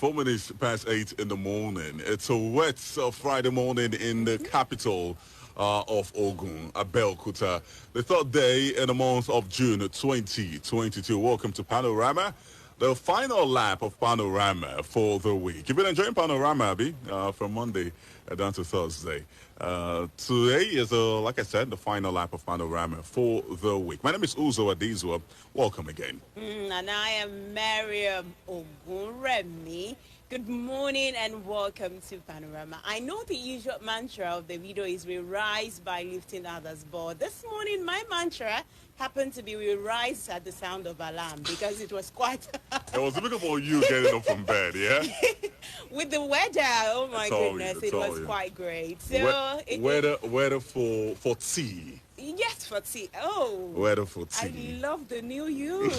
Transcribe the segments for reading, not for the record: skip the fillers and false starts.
4 minutes past 8 in the morning. It's a wet Friday morning in the capital of Ogun, Abeokuta. The third day in the month of June 2022. Welcome to Panorama, the final lap of Panorama for the week. You've been enjoying Panorama, Abby, from Monday down to Thursday. Today is, like I said, the final lap of Panorama for the week. My name is Uzor Adizua. Welcome again. And I am Maryam Ogunremi. Good morning and welcome to Panorama. I know the usual mantra of the video is we rise by lifting others, but this morning my mantra happened to be we rise at the sound of alarm because it was quite... It was difficult for you getting up from bed, yeah? With the weather, oh my goodness, it was quite great. So weather for tea. Yes, for tea. Oh, weather for tea. I love the new you.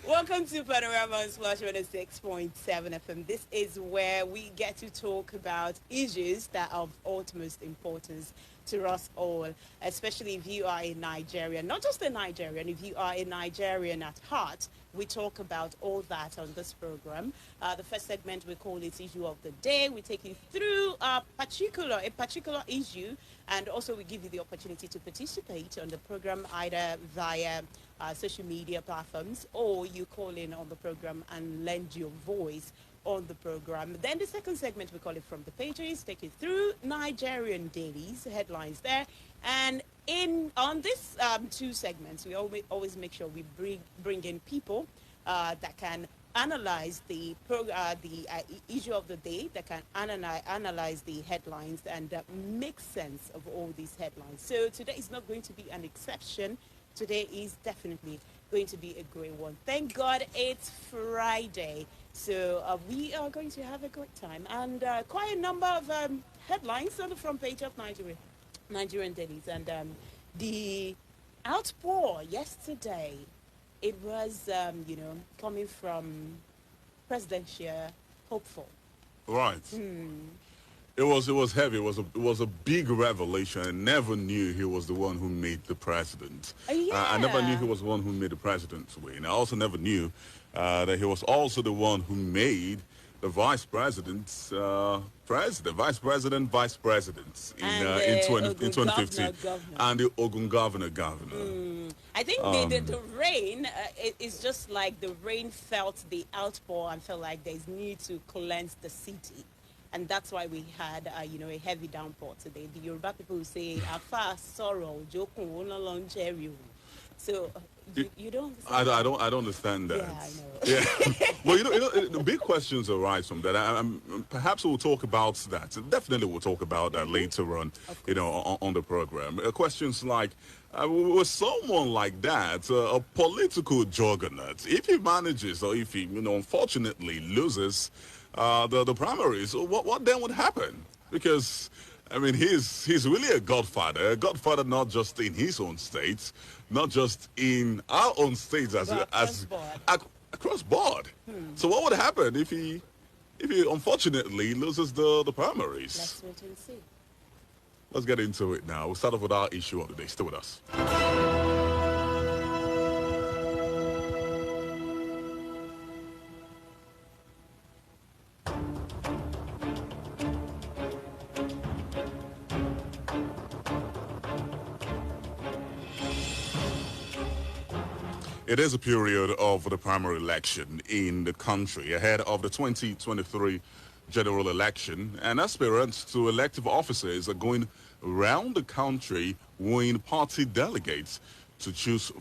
Welcome to Panorama on Splash 106.7 FM. This is where we get to talk about issues that are of utmost importance to us all, especially if you are a Nigerian, not just a Nigerian, if you are a Nigerian at heart. We talk about all that on this program. The first segment, we call it Issue of the Day. We take you through a particular issue, and also we give you the opportunity to participate on the program either via social media platforms, or you call in on the program and lend your voice on the program. Then the second segment, we call it From the Pages, take you through Nigerian dailies, headlines there. And on this two segments, we always make sure we bring in people that can analyze the issue of the day, that can analyze the headlines and make sense of all these headlines. So today is not going to be an exception. Today is definitely going to be a great one. Thank God it's Friday. So we are going to have a great time. And quite a number of headlines on the front page of Nigerian dailies. And the outpour yesterday, it was, coming from presidential hopeful. Right. It was heavy. It was a big revelation. I never knew he was the one who made the president. I never knew he was the one who made the president's win. I also never knew that he was also the one who made the vice presidents vice presidents in 2015, and the Ogun governor. I think the rain is just like the rain felt the outpour and felt like there's need to cleanse the city. And that's why we had, a heavy downpour today. The Yoruba people will say, "Afa sorrow, jokun cherry." So you don't understand. I don't understand that. Yeah, I know. Yeah. Well, the big questions arise from that. Perhaps we'll talk about that. Definitely we'll talk about that later on, on the program. Questions like, with someone like that, a political juggernaut, if he manages or if he, unfortunately loses the primaries, what then would happen? Because he's really a godfather not just in his own state, not just in our own states, across board. So what would happen if he unfortunately loses the primaries? Let's wait and see. Let's get into it now. We'll start off with our issue of the day. Stay with us. It is a period of the primary election in the country ahead of the 2023 general election, and aspirants to elective offices are going around the country wooing party delegates to choose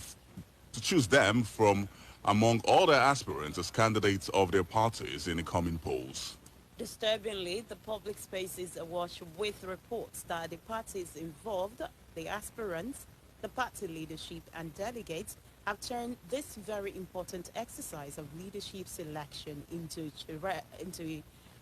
them from among other aspirants as candidates of their parties in the coming polls. Disturbingly, the public space is awash with reports that the parties involved, the aspirants, the party leadership and delegates have turned this very important exercise of leadership selection into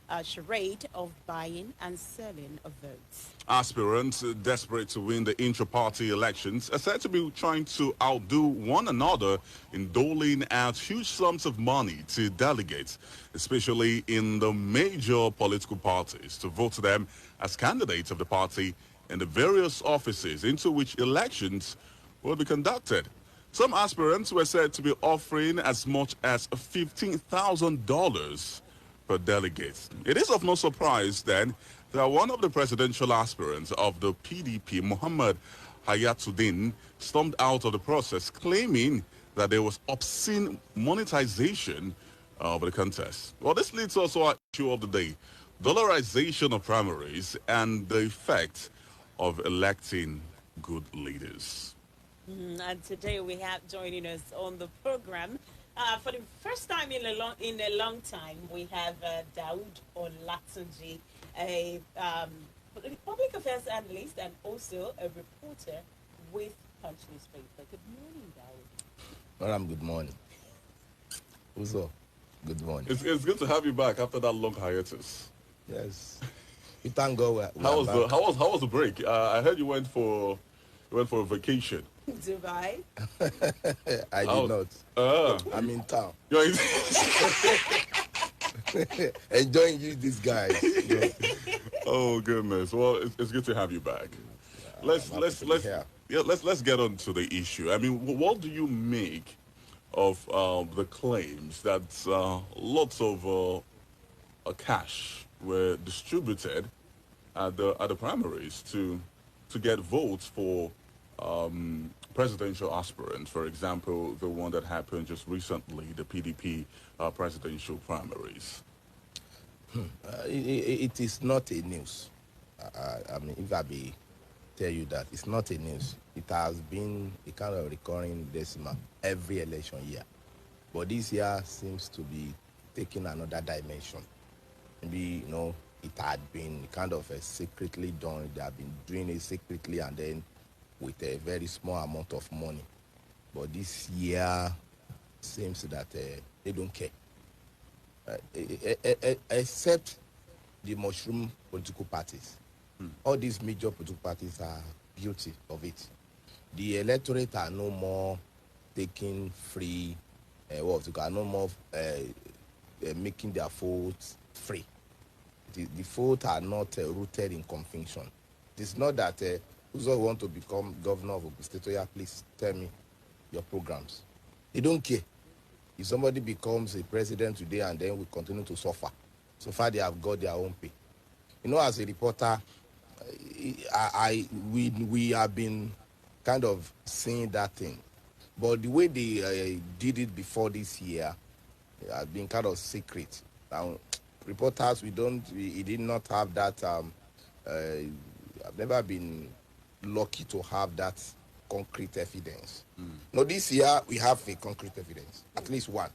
a charade of buying and selling of votes. Aspirants desperate to win the intra-party elections are said to be trying to outdo one another in doling out huge sums of money to delegates, especially in the major political parties, to vote them as candidates of the party in the various offices into which elections will be conducted. Some aspirants were said to be offering as much as $15,000 per delegate. It is of no surprise then that one of the presidential aspirants of the PDP, Muhammad Hayatuddin, stormed out of the process, claiming that there was obscene monetization of the contest. Well, this leads us to our issue of the day: dollarization of primaries and the effect of electing good leaders. And today we have joining us on the program for the first time in a long time. We have Daoud Olatunji, a public affairs analyst and also a reporter with Punch newspaper. Good morning, Daoud. Maryam, good morning. Uzor, good morning. It's good to have you back after that long hiatus. Yes, we thank God. How was the break? I heard you went for a vacation. Dubai. I did not. I'm in town. You're in- Enjoying you, these guys. Oh goodness! Well, it's good to have you back. Let's get on to the issue. I mean, what do you make of the claims that lots of cash were distributed at the primaries to get votes for presidential aspirants? For example, the one that happened just recently, the PDP presidential primaries. It is not a news. I mean, if I be tell you that it's not a news. It has been a kind of recurring decimal every election year, but this year seems to be taking another dimension. Maybe it had been kind of secretly done. They have been doing it secretly and then with a very small amount of money. But this year seems that they don't care. Except the mushroom political parties. All these major political parties are guilty of it. The electorate are no more taking free, are no more making their votes free. The votes are not rooted in conviction. It is not that Uzor want to become governor of Ogun State. Yeah, please tell me your programs. They don't care. If somebody becomes a president today and then we continue to suffer, so far they have got their own pay. As a reporter, we have been kind of seeing that thing, but the way they did it before this year has been kind of secret. Now, reporters, we did not have that. I've never been lucky to have that concrete evidence. Now this year we have a concrete evidence, at least one.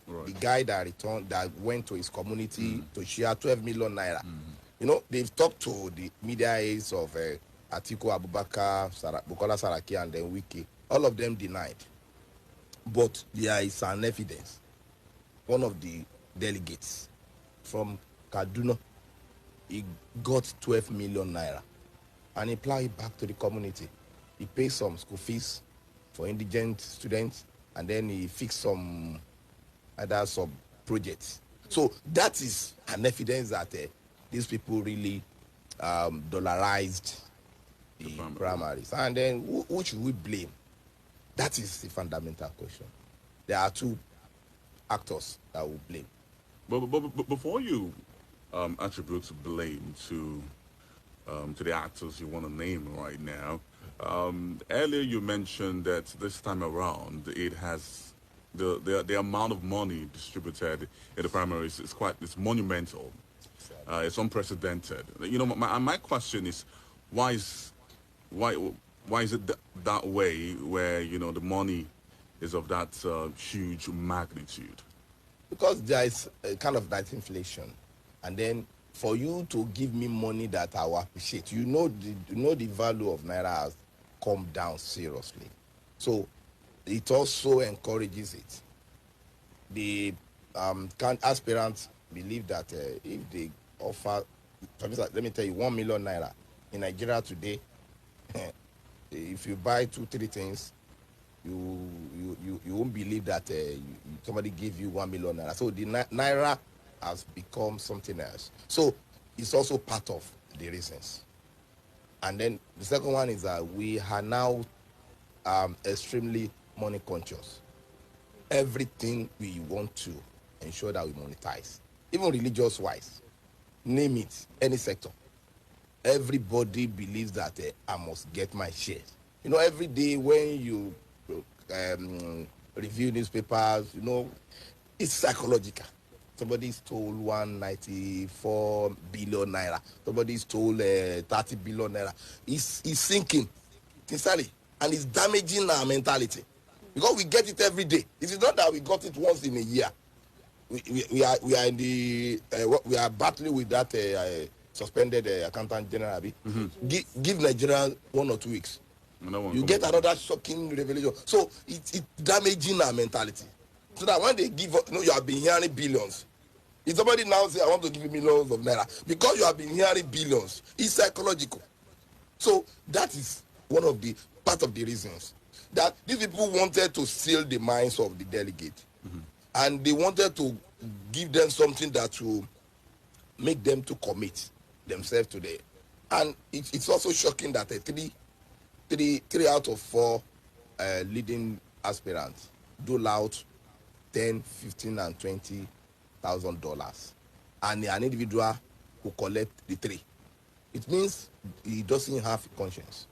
Right. The guy that went to his community to share 12 million naira. They've talked to the media aides of Atiku Abubakar, Bukola Saraki, and then Wiki. All of them denied. But there is an evidence. One of the delegates from Kaduna, he got 12 million naira and he applied it back to the community. He paid some school fees for indigent students, and then he fixed some other projects. So that is an evidence that these people really dollarized the primaries. And then who should we blame? That is the fundamental question. There are two actors that we blame. But before you attribute blame to the actors you want to name right now, earlier you mentioned that this time around it has the amount of money distributed in the primaries is it's monumental. It's unprecedented. My question is, why is it that way? Where the money is of that huge magnitude? Because there is a kind of that inflation, and then for you to give me money that I will appreciate, the value of naira has come down seriously. So it also encourages it. The aspirants believe that if they offer, for instance, let me tell you, 1 million naira in Nigeria today, if you buy 2-3 things, you won't believe that somebody gave you 1 million naira. So the naira has become something else. So it's also part of the reasons. And then the second one is that we are now extremely money conscious. Everything we want to ensure that we monetize, even religious wise, name it, any sector. Everybody believes that I must get my shares. You know, every day when you review newspapers, you know, it's psychological. Somebody stole 194 billion naira. Somebody stole 30 billion naira. It's sinking, sincerely, and it's damaging our mentality because we get it every day. It is not that we got it once in a year. We are in the we are battling with that suspended accountant general. Give Nigerians 1 or 2 weeks. You get another shocking revelation. So it's damaging our mentality. So that when they give, you know, you have been hearing billions. If somebody now say, I want to give you millions of naira, because you have been hearing billions, it's psychological. So that is one of the part of the reasons that these people wanted to steal the minds of the delegate. And they wanted to give them something that will make them to commit themselves to the. And it's also shocking that three out of 4 leading aspirants dole out 10, 15, and $20,000, and an individual who collect the 3. It means he doesn't have a conscience.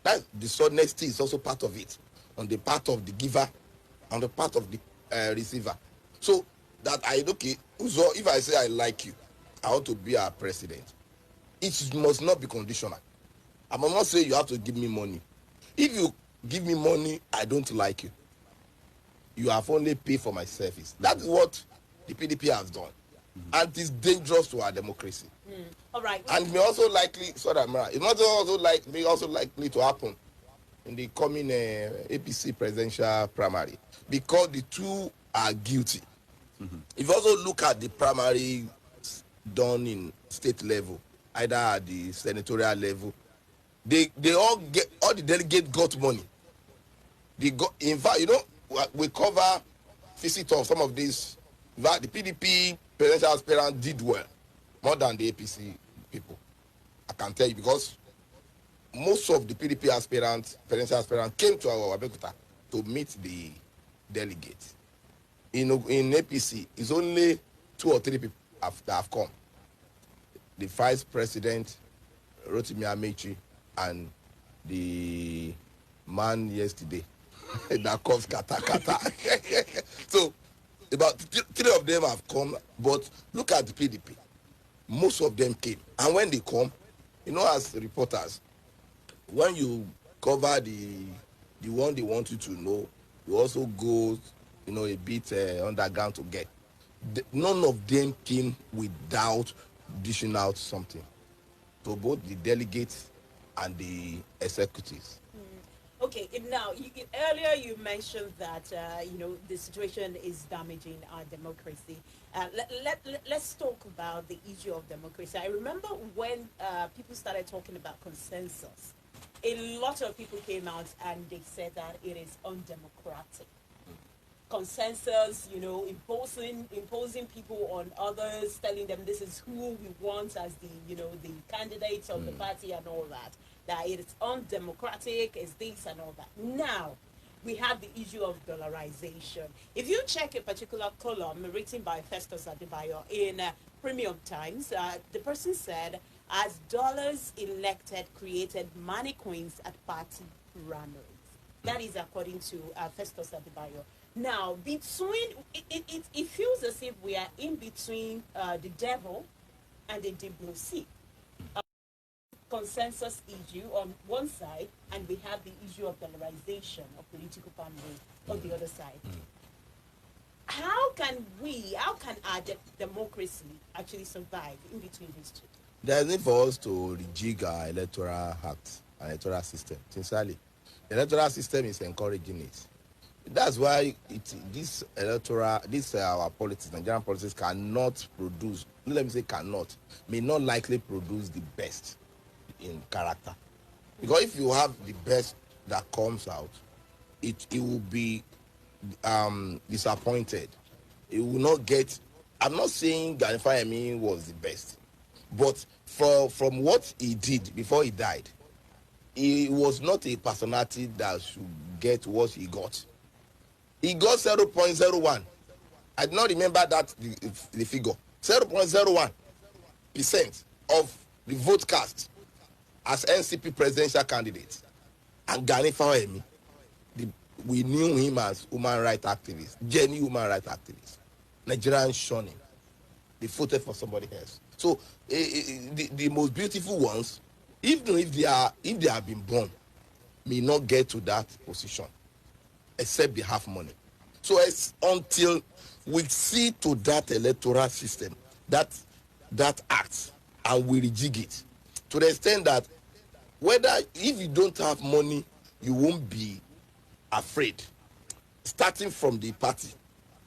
That dishonesty is also part of it, on the part of the giver, on the part of the receiver. So that Uzor, if I say I like you, I want to be our president, it must not be conditional. I must not say you have to give me money. If you give me money, I don't like you. You have only paid for my service. That's what the PDP has done. And it's dangerous to our democracy. All right. And may also likely, it must also likely to happen in the coming APC presidential primary, because the two are guilty. If you also look at the primary done in state level, either at the senatorial level, they all the delegates got money. They got, in fact, you know, we cover visit of some of these. That the PDP presidential aspirant did well, more than the APC people. I can tell you, because most of the PDP presidential aspirants came to our Abeokuta to meet the delegates. In APC, it's only 2 or 3 people that have come. The vice president, Rotimi Amechi, and the man yesterday that comes kata. So about 3 of them have come, but look at the PDP. Most of them came, and when they come, you know, as reporters, when you cover the one they want you to know, you also go, you know, a bit underground to get. None of them came without dishing out something to both the delegates and the executives. Okay, now, earlier you mentioned that, you know, the situation is damaging our democracy. Let's talk about the issue of democracy. I remember when people started talking about consensus, a lot of people came out and they said that it is undemocratic. Consensus, you know, imposing people on others, telling them this is who we want as the, you know, the candidates of the party and all that it is undemocratic, is this and all that. Now, we have the issue of dollarization. If you check a particular column written by Festus Adebayo in Premium Times, the person said, as dollars elected created money coins at party primaries. That is according to Festus Adebayo. Now, between it feels as if we are in between the devil and the deep blue sea. Consensus issue on one side, and we have the issue of dollarization of political boundaries on the other side. How can our democracy actually survive in between these two? There's need for us to rejig our electoral act, our electoral system. Sincerely, the electoral system is encouraging it. That's why our politics, Nigerian politics, cannot produce. Let me say cannot, may not likely produce the best in character, because if you have the best that comes out, it will be disappointed. It will not get. I'm not saying Gani Fayemi was the best, but from what he did before he died, he was not a personality that should get what he got. He got 0.01. I do not remember that the figure. 0.01% of the vote cast as NCP presidential candidate. And Gani Fawemi, we knew him as human rights activist, genuine human rights activist. Nigerians shunning. They voted for somebody else. So the most beautiful ones, even if they have been born, may not get to that position, except they have money. So until we see to that electoral system that acts and we rejig it to the extent that whether if you don't have money, you won't be afraid. Starting from the party,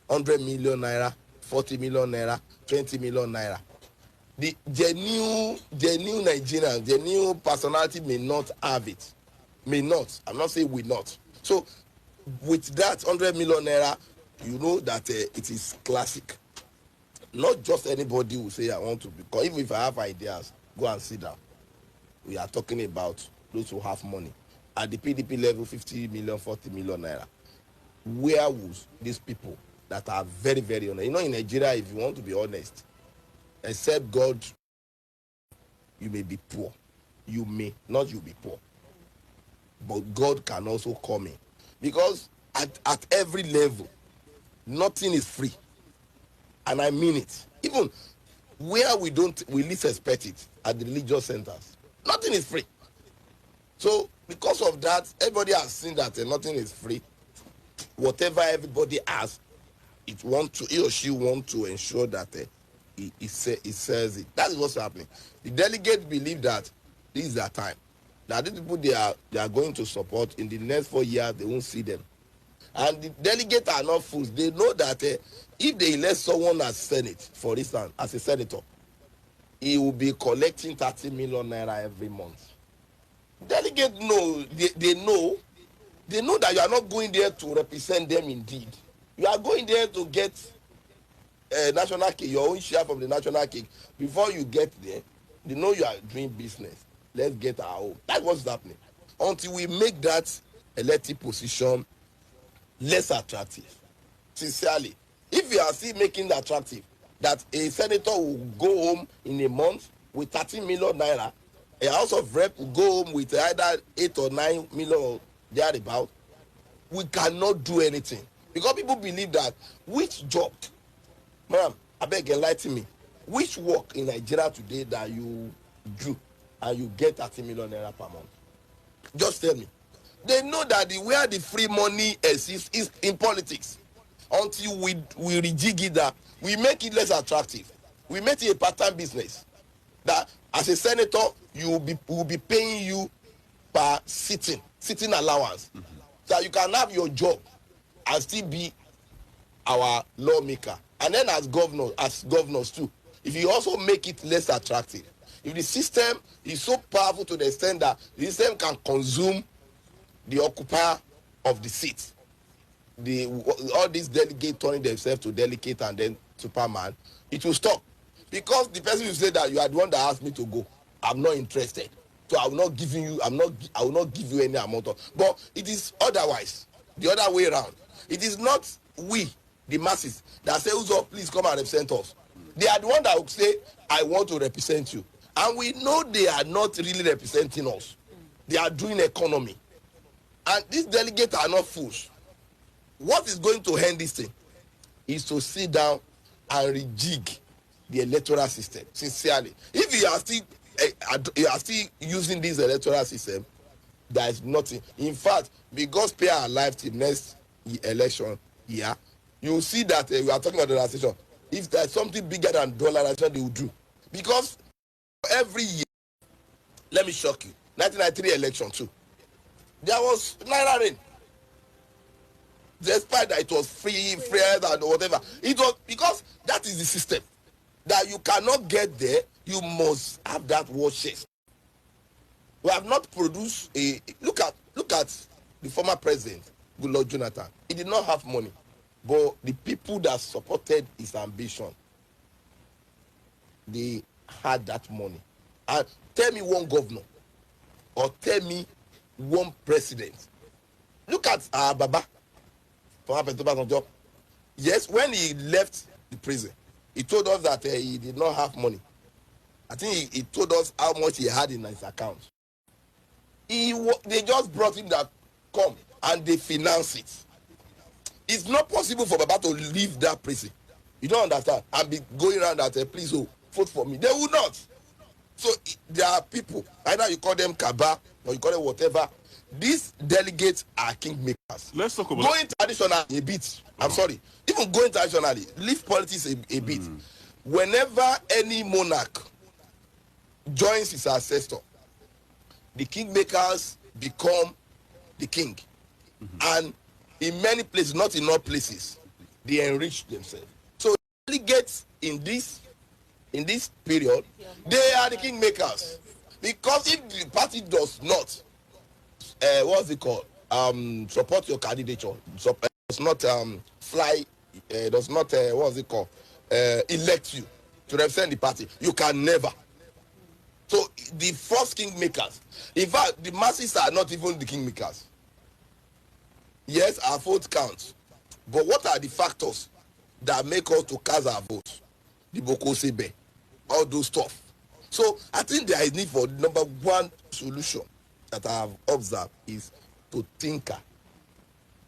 100 million naira, 40 million naira, 20 million naira. The new Nigerians, the new personality may not have it. May not. I'm not saying will not. So with that 100 million naira, you know that it is classic. Not just anybody will say I want to become. Even if I have ideas, go and sit down. We are talking about those who have money. At the PDP level, 50 million, 40 million naira. Where was these people that are very, very honest? You know, in Nigeria, if you want to be honest, except God, you may be poor. You may not, you be poor. But God can also come in. Because at every level, nothing is free. And I mean it. Even where we least expect it, at the religious centers, nothing is free. So because of that, everybody has seen that nothing is free. Whatever everybody has, he or she want to ensure that he says it. That is what's happening. The delegates believe that this is their time. That these people they are going to support in the next 4 years, they won't see them. And the delegates are not fools. They know that if they elect someone as Senate, for instance, as a senator, he will be collecting 30 million naira every month. Delegates know, they know that you are not going there to represent them indeed. You are going there to get national cake, your own share from the national cake. Before you get there, they know you are doing business. Let's get our own. That's what's happening. Until we make that elected position less attractive. Sincerely. If you are still making it attractive, that a senator will go home in a month with 30 million naira, a House of Rep will go home with either 8 or 9 million or thereabout, we cannot do anything. Because people believe that which job, ma'am, I beg enlighten me, which work in Nigeria today that you do and you get 30 million naira per month? Just tell me. They know that where the free money exists is in politics. Until we rejig it, that we make it less attractive. We make it a part-time business. That as a senator, will be paying you per sitting allowance. Mm-hmm. So you can have your job and still be our lawmaker. And then as governors too, if you also make it less attractive, if the system is so powerful to the extent that the system can consume the occupier of the seat, all these delegates turning themselves to delegate and then Superman, it will stop. Because the person will say that you are the one that asked me to go. I'm not interested. So I will not give you any amount of. But it is otherwise, the other way around. It is not we, the masses, that say, Uzor, please come and represent us. They are the one that will say, I want to represent you. And we know they are not really representing us. They are doing economy. And these delegates are not fools. What is going to end this thing is to sit down and rejig the electoral system, sincerely. If you are still using this electoral system, there is nothing. In fact, because people are alive till next election year, you will see that we are talking about dollarization. If there's something bigger than dollarization, they will do. Because every year, let me shock you, 1993 election too, there was Naira rain. Despite that it was free and whatever, it was because that is the system. That you cannot get there, you must have that war chest. We have not produced a look at the former president, Goodluck Jonathan. He did not have money, but the people that supported his ambition, they had that money. And tell me one governor, or tell me one president. Look at Baba from Apetobasanjo. Yes, when he left the prison, he told us that he did not have money. I think he told us how much he had in his account. They just brought him that come and they finance it. It's not possible for Baba to leave that prison. You don't understand? And be going around that please vote for me. They will not. So there are people, either you call them Kaba or you call them whatever. These delegates are kingmakers. Let's talk about going traditionally a bit. I'm sorry. Even going traditionally, leave politics a bit. Whenever any monarch joins his ancestor, the kingmakers become the king. And in many places, not in all places, they enrich themselves. So delegates in this period, they are the kingmakers. Because if the party does not, what's it called? Support your candidature, does not fly, does not what's it called? Elect you to represent the party, you can never. So the first kingmakers, in fact, the masses are not even the kingmakers. Yes, our vote counts, but what are the factors that make us to cast our votes? The Boko Sebe, all those stuff. So I think there is need for number one solution that I have observed is to tinker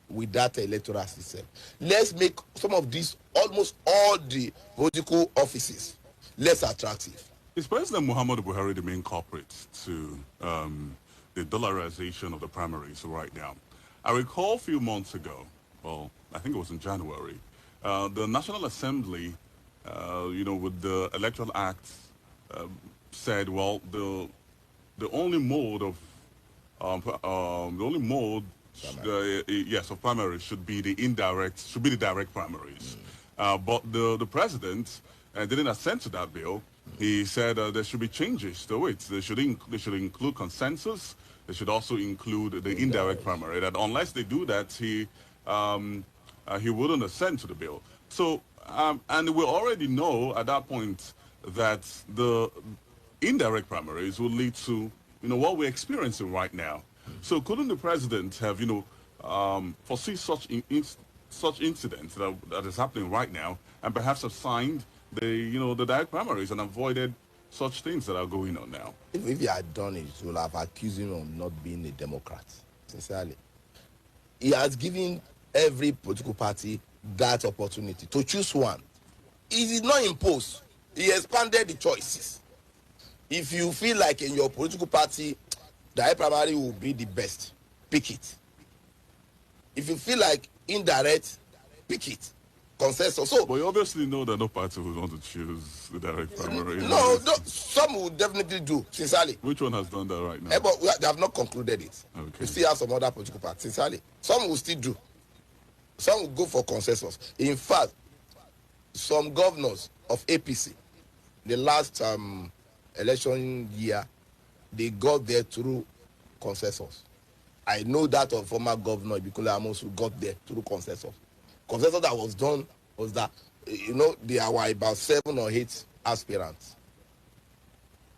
with that electoral system. Let's make some of these, almost all the political offices, less attractive. Is President Muhammadu Buhari the main culprit to the dollarization of the primaries right now? I recall a few months ago, well, I think it was in January, the National Assembly, with the Electoral Act, said, well, the only mode of of primaries should be the direct primaries. But the president didn't assent to that bill. He said there should be changes to it. They should include consensus. They should also include the indirect primary. That unless they do that, he wouldn't assent to the bill. So and we already know at that point that the indirect primaries will lead to what we're experiencing right now. So couldn't the president have foresee such incidents that is happening right now, and perhaps have signed the direct primaries and avoided such things that are going on now? If he had done it, he would have accused him of not being a Democrat. Sincerely, he has given every political party that opportunity to choose one. He did not impose. He expanded the choices. If you feel like in your political party, the primary will be the best, pick it. If you feel like indirect, pick it. Consensus. So, but you obviously know that no party will want to choose the direct primary. No, some will definitely do, sincerely. Which one has done that right now? But they have not concluded it. Okay. We still have some other political parties, sincerely. Some will still do. Some will go for consensus. In fact, some governors of APC, the last election year, they got there through consensus. I know that of former governor Ibikola Amos who got there through consensus. Consensus that was done was that, there were about 7 or 8 aspirants.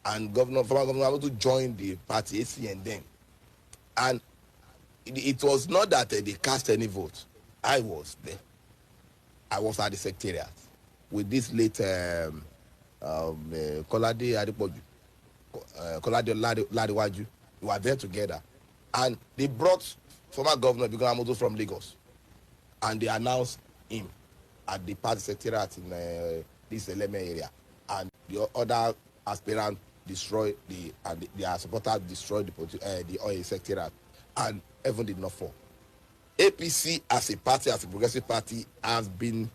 And former governor Amos joined the party, ACN. And it was not that they cast any vote. I was there. I was at the secretariat with this late Kolade Adipoju, Kolade Ladiwaju. We were there together. And they brought former governor Ibikola Amos from Lagos. And they announced him at the party secretariat in this Eleme area. And the other aspirant destroyed their supporters destroyed the secretariat. And heaven did not fall. APC as a party, as a progressive party, has been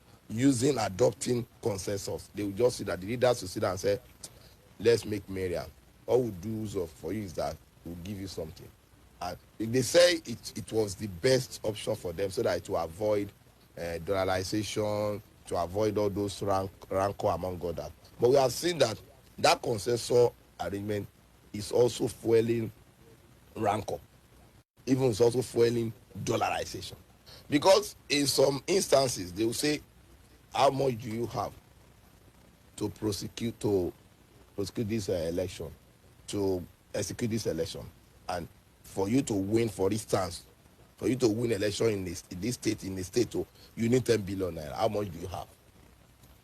adopting consensus. They will just see that the leaders will sit down and say, let's make Maryam. All we do for you is that we'll give you something. And they say it was the best option for them so that to avoid dollarization, to avoid all those rancor among others. But we have seen that consensus arrangement is also fueling rancor. Even it's also fueling dollarization. Because in some instances, they will say, how much do you have to prosecute this election, to execute this election? And for you to win, for instance, for you to win election in this state, you need 10 billion naira. How much do you have?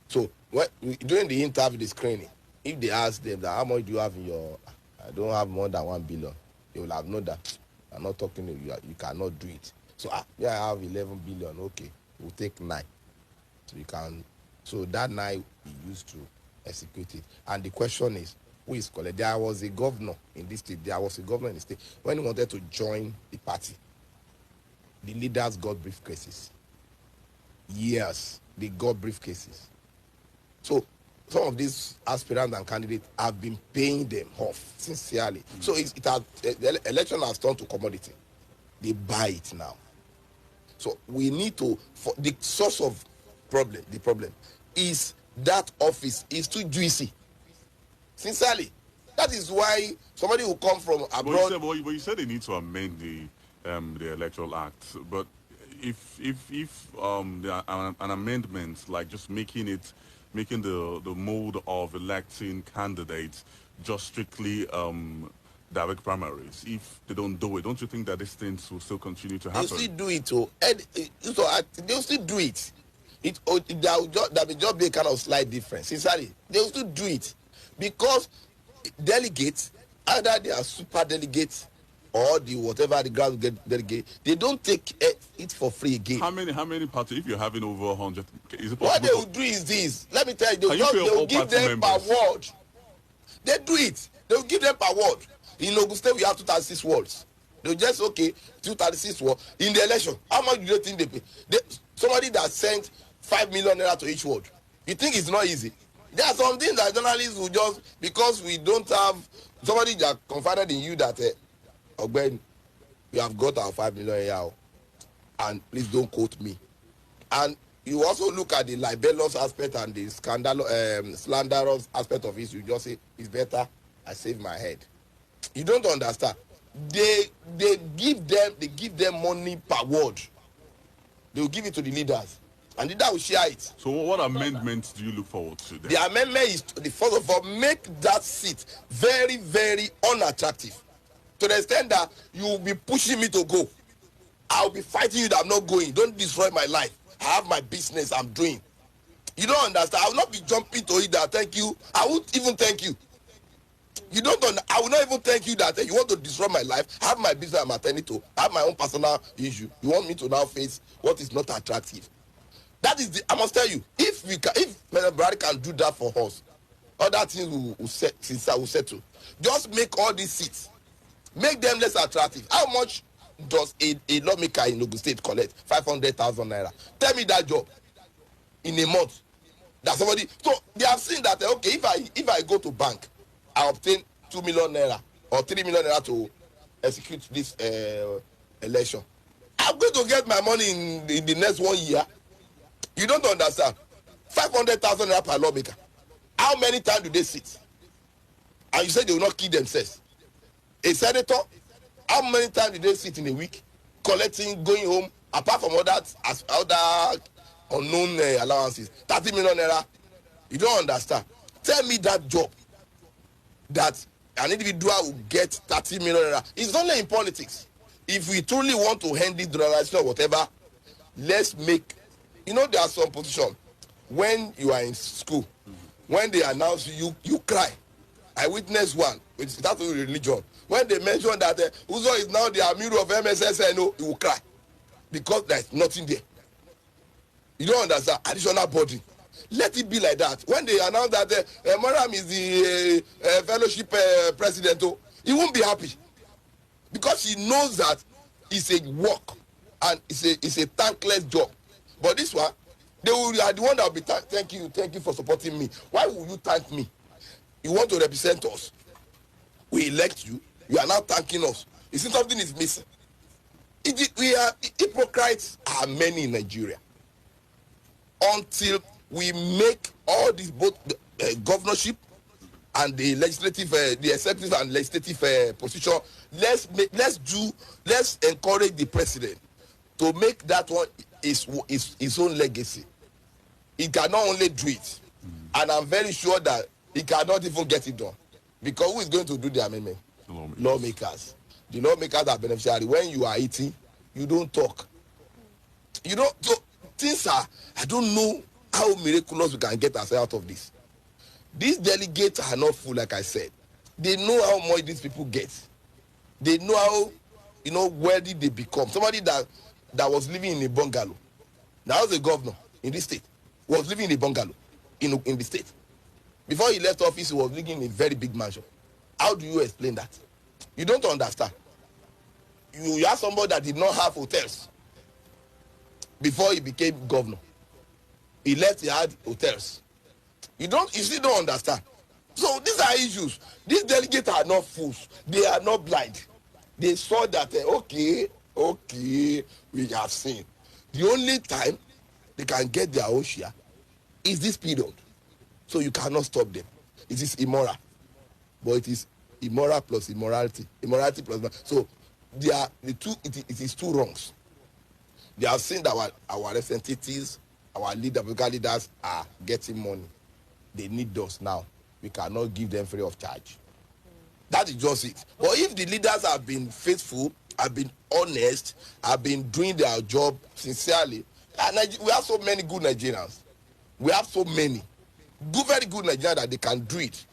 So during the interview, the screening, if they ask them that how much do you have in your, I don't have more than 1 billion, they will have known that I'm not talking to you, you cannot do it. So yeah, I have 11 billion. Okay, we'll take 9. So you can. So that 9 we used to execute it. And the question is, who is collect? There was a governor in this state. There was a governor in the state when he wanted to join the party. The leaders got briefcases. Yes, they got briefcases. So some of these aspirants and candidates have been paying them off sincerely. So the election has turned to commodity. They buy it now. So we need to, for the source of the problem is that office is too juicy. Sincerely. That is why somebody who come from abroad. But you said they need to amend the Electoral Act. But if there are an amendment like just making the mode of electing candidates just strictly direct primaries, if they don't do it, don't you think that these things will still continue to happen? They'll still do it, they'll still do it. There will just be a kind of slight difference. Sincerely, they'll still do it because delegates, either they are super delegates or the whatever the ground get delegate, they don't take it for free again. How many parties? If you're having over 100, is it possible? What they will do is this. Let me tell you, they will give them per ward. They do it. They will give them per ward. In Ogun State, we have 236 wards. They'll just, 236 wards. In the election, how much do you think they pay? Somebody that sent 5 million naira to each ward. You think it's not easy? There are some things that journalists will just, because we don't have somebody that confided in you that, Ogben, we have got our 5 million here, and please don't quote me. And you also look at the libelous aspect and the slanderous aspect of it. You just say, it's better I save my head. You don't understand. They give them money per word. They will give it to the leaders, and the leader will share it. So what amendments do you look forward to then? The amendment is, first of all, make that seat very, very unattractive. To the extent that you will be pushing me to go. I'll be fighting you that I'm not going. Don't destroy my life. I have my business I'm doing. You don't understand. I will not be jumping to it that thank you. I won't even thank you. You don't I will not even thank you that you want to destroy my life. I have my business I'm attending to. I have my own personal issue. You want me to now face what is not attractive. That is I must tell you, if Maryam can do that for us, other things will settle. Just make all these seats, make them less attractive. How much does a lawmaker in Ogun State collect? 500,000 naira. Tell me that job in a month. That somebody. So they have seen that if I go to bank, I obtain 2 million naira or 3 million naira to execute this election. I'm going to get my money in the next 1 year. You don't understand. 500,000 naira per lawmaker. How many times do they sit? And you say they will not kill themselves. A senator, how many times do they sit in a week, collecting, going home, apart from other unknown allowances? 30 million naira. You don't understand. Tell me that job that an individual will get 30 million naira. It's only in politics. If we truly want to end this generalization or whatever, let's make, there are some positions when you are in school, when they announce you cry. I witnessed one, which starts with religion. When they mention that Uzor is now the Amir of MSSNO, you will cry because there's nothing there. You don't understand. Additional body. Let it be like that. When they announce that Maryam is the fellowship president, he won't be happy because he knows that it's a work and it's a thankless job. But this one, they are the one that will be thank you for supporting me. Why will you thank me? You want to represent us. We elect you. You are now thanking us. You see something is missing. Hypocrites are many in Nigeria. Until we make all these both governorship and the legislative, the executive and legislative position, let's encourage the president to make that one his own legacy. He cannot only do it, and I'm very sure that he cannot even get it done, because who is going to do the amendment? Lawmakers. Lawmakers. The lawmakers are beneficiary. When you are eating, you don't talk. You know, so things are, I don't know how miraculous we can get ourselves out of this. These delegates are not full, like I said. They know how much these people get. They know how, wealthy they become. Somebody that was living in a bungalow, that was a governor in this state, was living in a bungalow in the state. Before he left office, he was living in a very big mansion. How do you explain that? You don't understand. You have somebody that did not have hotels before he became governor. He left, he had hotels. You still don't understand. So these are issues. These delegates are not fools. They are not blind. They saw that, okay, we have seen. The only time they can get their own share is this period. So you cannot stop them. It is immoral. But it is immoral plus immorality. Immorality plus... So it is two wrongs. They have seen that our representatives, our political leaders are getting money. They need us now. We cannot give them free of charge. That is just it. But if the leaders have been faithful, have been honest, have been doing their job sincerely, and we have so many good Nigerians. We have so many very good Nigerians that they can do it.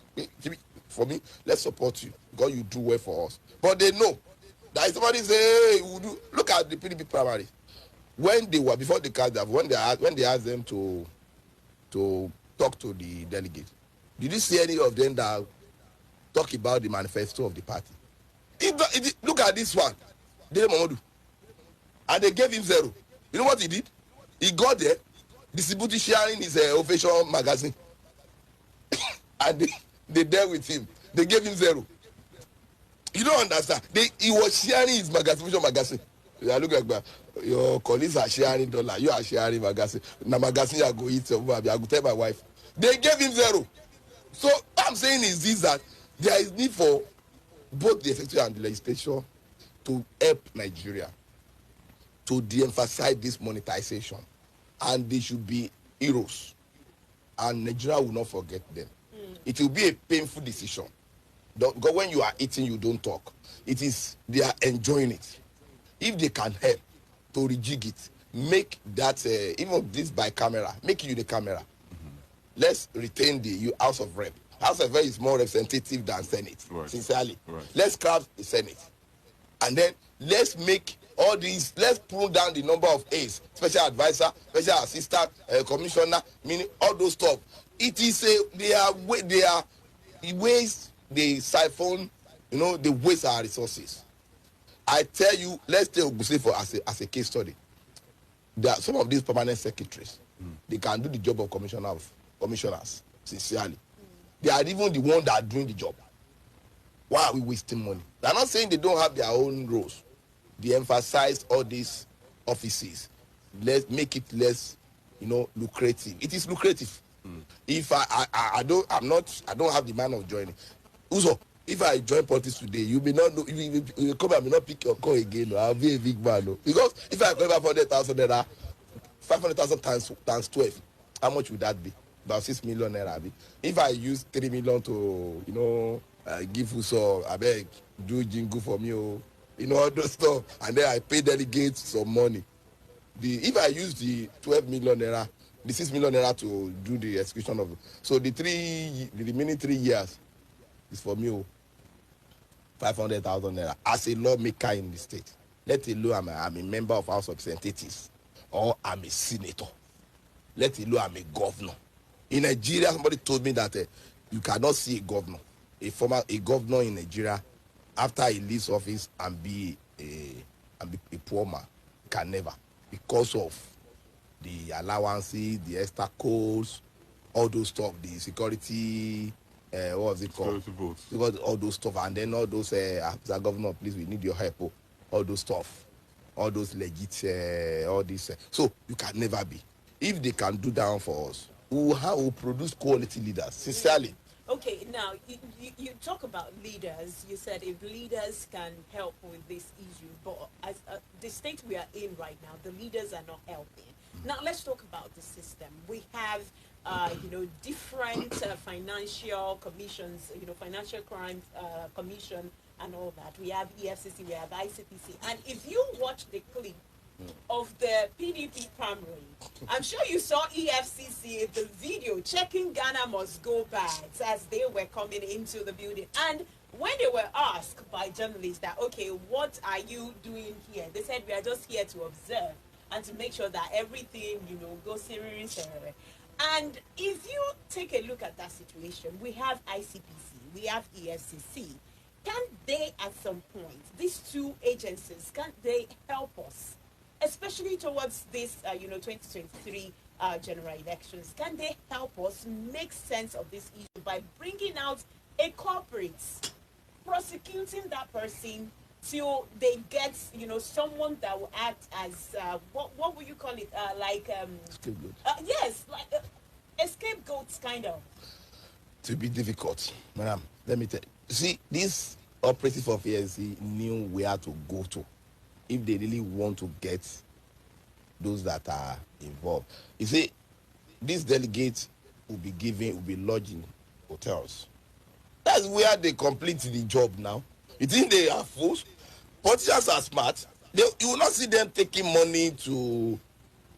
For me, let's support you because you do well for us. But they know that if somebody say, hey, look at the PDP primary. When they were before the cast, when they asked them to talk to the delegate, did you see any of them that talk about the manifesto of the party? Look at this one, Dele Momodu, and they gave him 0. You know what he did? He got there, distributed sharing his official magazine, and they dealt with him. They gave him 0. You don't understand. He was sharing his magazine. I look like your colleagues are sharing dollar. You are sharing magazine. Now magazine I go eat. I go tell my wife. They gave him 0. So what I'm saying is this, that there is need for both the executive and the legislature to help Nigeria to de-emphasize this monetization, and they should be heroes, and Nigeria will not forget them. It will be a painful decision because when you are eating, you don't talk. They are enjoying it. If they can help to rejig it, make that even this by camera, make you the camera. Let's retain the House of Rep. House of Rep is more representative than Senate, sincerely. Right. Let's craft the Senate. And then let's make all these, let's pull down the number of A's, special advisor, special assistant, commissioner, meaning all those stuff. It is they are ways they siphon, they waste our resources. I tell you, let's take Oguse for as a case study. There are some of these permanent secretaries. They can do the job of commissioners, sincerely. They are even the ones that are doing the job. Why are we wasting money? They're not saying they don't have their own roles. They emphasize all these offices. Let's make it less, lucrative. It is lucrative. If I don't have the mind of joining. Uzor, if I join politics today, you may not know. You come and may not pick your call again. No, I'll be a big man. No. Because if I go 500,000 naira, 500,000 times 12, how much would that be? About 6 million naira. If I use 3 million to, give Uzor, I beg, do jingle for me, all those stuff, and then I pay delegates some money. If I use the 12 million naira, the 6 million naira to do the execution of, so the remaining 3 years is for me, 500,000 naira as a lawmaker in the state. Let alone I'm a member of House of Representatives, or I'm a senator. Let alone I'm a governor. In Nigeria, somebody told me that you cannot see a governor, a governor in Nigeria, after he leaves office and be a poor man. Can never, because of the allowances, the extra codes, all those stuff, the security, what was it called? Because all those stuff, and then all those, as a governor, please, we need your help. All those stuff, all those legit, all this. So you can never be. If they can do that for us, we'll produce quality leaders, sincerely. Okay, now you talk about leaders. You said if leaders can help with this issue, but as the state we are in right now, the leaders are not helping. Now let's talk about the system. We have, different financial commissions. Financial Crimes Commission and all that. We have EFCC, we have ICPC. And if you watch the clip of the PDP primary, I'm sure you saw EFCC, the video, checking Ghana must go bags as they were coming into the building. And when they were asked by journalists that, okay, what are you doing here? They said, we are just here to observe and to make sure that everything, goes serious. And if you take a look at that situation, we have ICPC, we have EFCC. Can they, at some point, these two agencies, can they help us, especially towards this, 2023 general elections? Can they help us make sense of this issue by bringing out a corporate, prosecuting that person till they get, someone that will act as, what would you call it? Scapegoat. Yes, like a scapegoat, kind of. To be difficult, madam. Let me tell you. See, this operative of ESC knew where to go to if they really want to get those that are involved. You see, these delegates will be lodging hotels. That's where they complete the job now. You think they are fools? Politicians are smart. You will not see them taking money to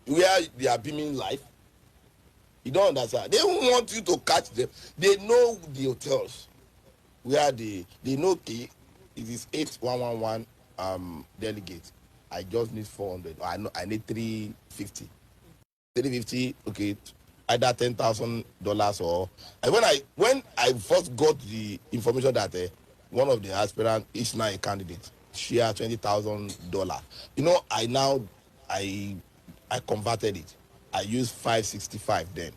where they are beaming life. You don't understand. They don't want you to catch them. They know the hotels where they know, okay, it is 8111 delegates. I just need 400. I need 350. 350, okay, either $10,000 or when I first got the information that one of the aspirants is now a candidate, share $20,000. I converted it. I used 565 then.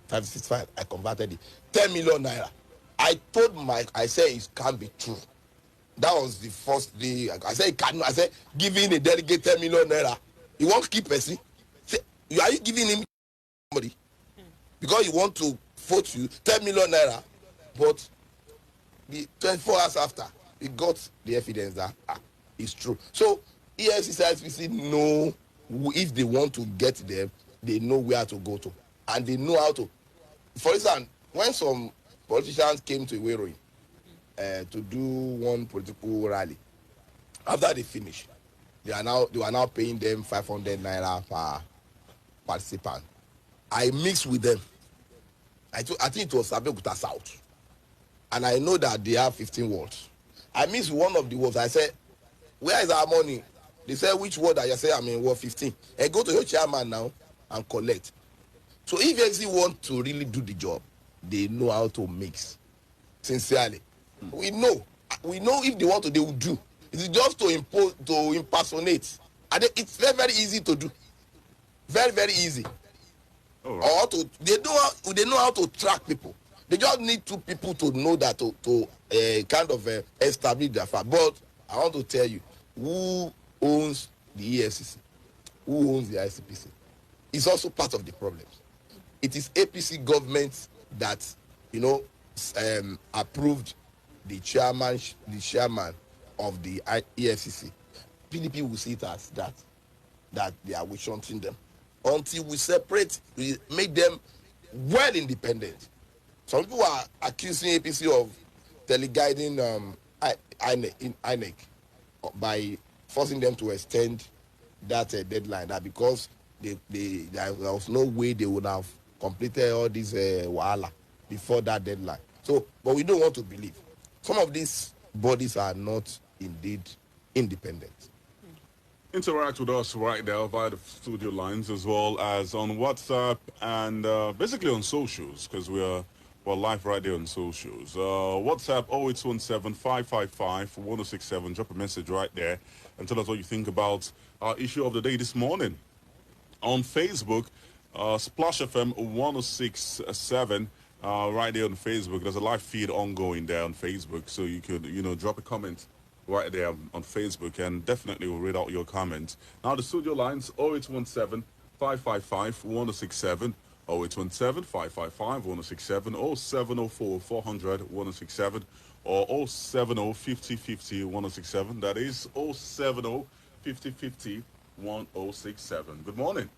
565, I converted it. 10 million naira. I said it can't be true. That was the first day. I said it cannot. I said giving a delegate 10 million naira. You won't keep person. Are you giving him somebody? Because you want to vote you 10 million naira. But the 24 hours after, we got the evidence that it's true. So EFCC know if they want to get them, they know where to go to. And they know how to. For instance, when some politicians came to Iweroyin to do one political rally, after they finished, they were now paying them 500 naira per participant. I mixed with them. I think it was Abeokuta South. And I know that they have 15 wards. I missed one of the wards. I said, where is our money? They said, which ward? I said, I'm in ward 15. And go to your chairman now and collect. So if you want to really do the job, they know how to mix. Sincerely. We know if they want to, they will do. It's just to impersonate. And it's very, very easy to do. Very, very easy. Right. Or they know how to track people. They just need two people to know that to establish their fact. But I want to tell you, who owns the EFCC? Who owns the ICPC? It's also part of the problem. It is APC government that approved the chairman of the EFCC. PDP will see it as that they are witch-hunting them until we separate, we make them well independent. Some people are accusing APC of teleguiding INEC by forcing them to extend that deadline. That because there was no way they would have completed all this wahala before that deadline. So, but we don't want to believe. Some of these bodies are not indeed independent. Interact with us right now via the studio lines as well as on WhatsApp and basically on socials, because we're live right there on socials. WhatsApp 0817-555-1067. Drop a message right there and tell us what you think about our issue of the day this morning. On Facebook, Splash FM 1067, right there on Facebook. There's a live feed ongoing there on Facebook, so you could, drop a comment right there on Facebook, and definitely we'll read out your comments. Now the studio lines 0817-555-1067, 0817-555-1067, or 704-400-1067, or 070-5050-1067. That is 070-5050-1067. Good morning.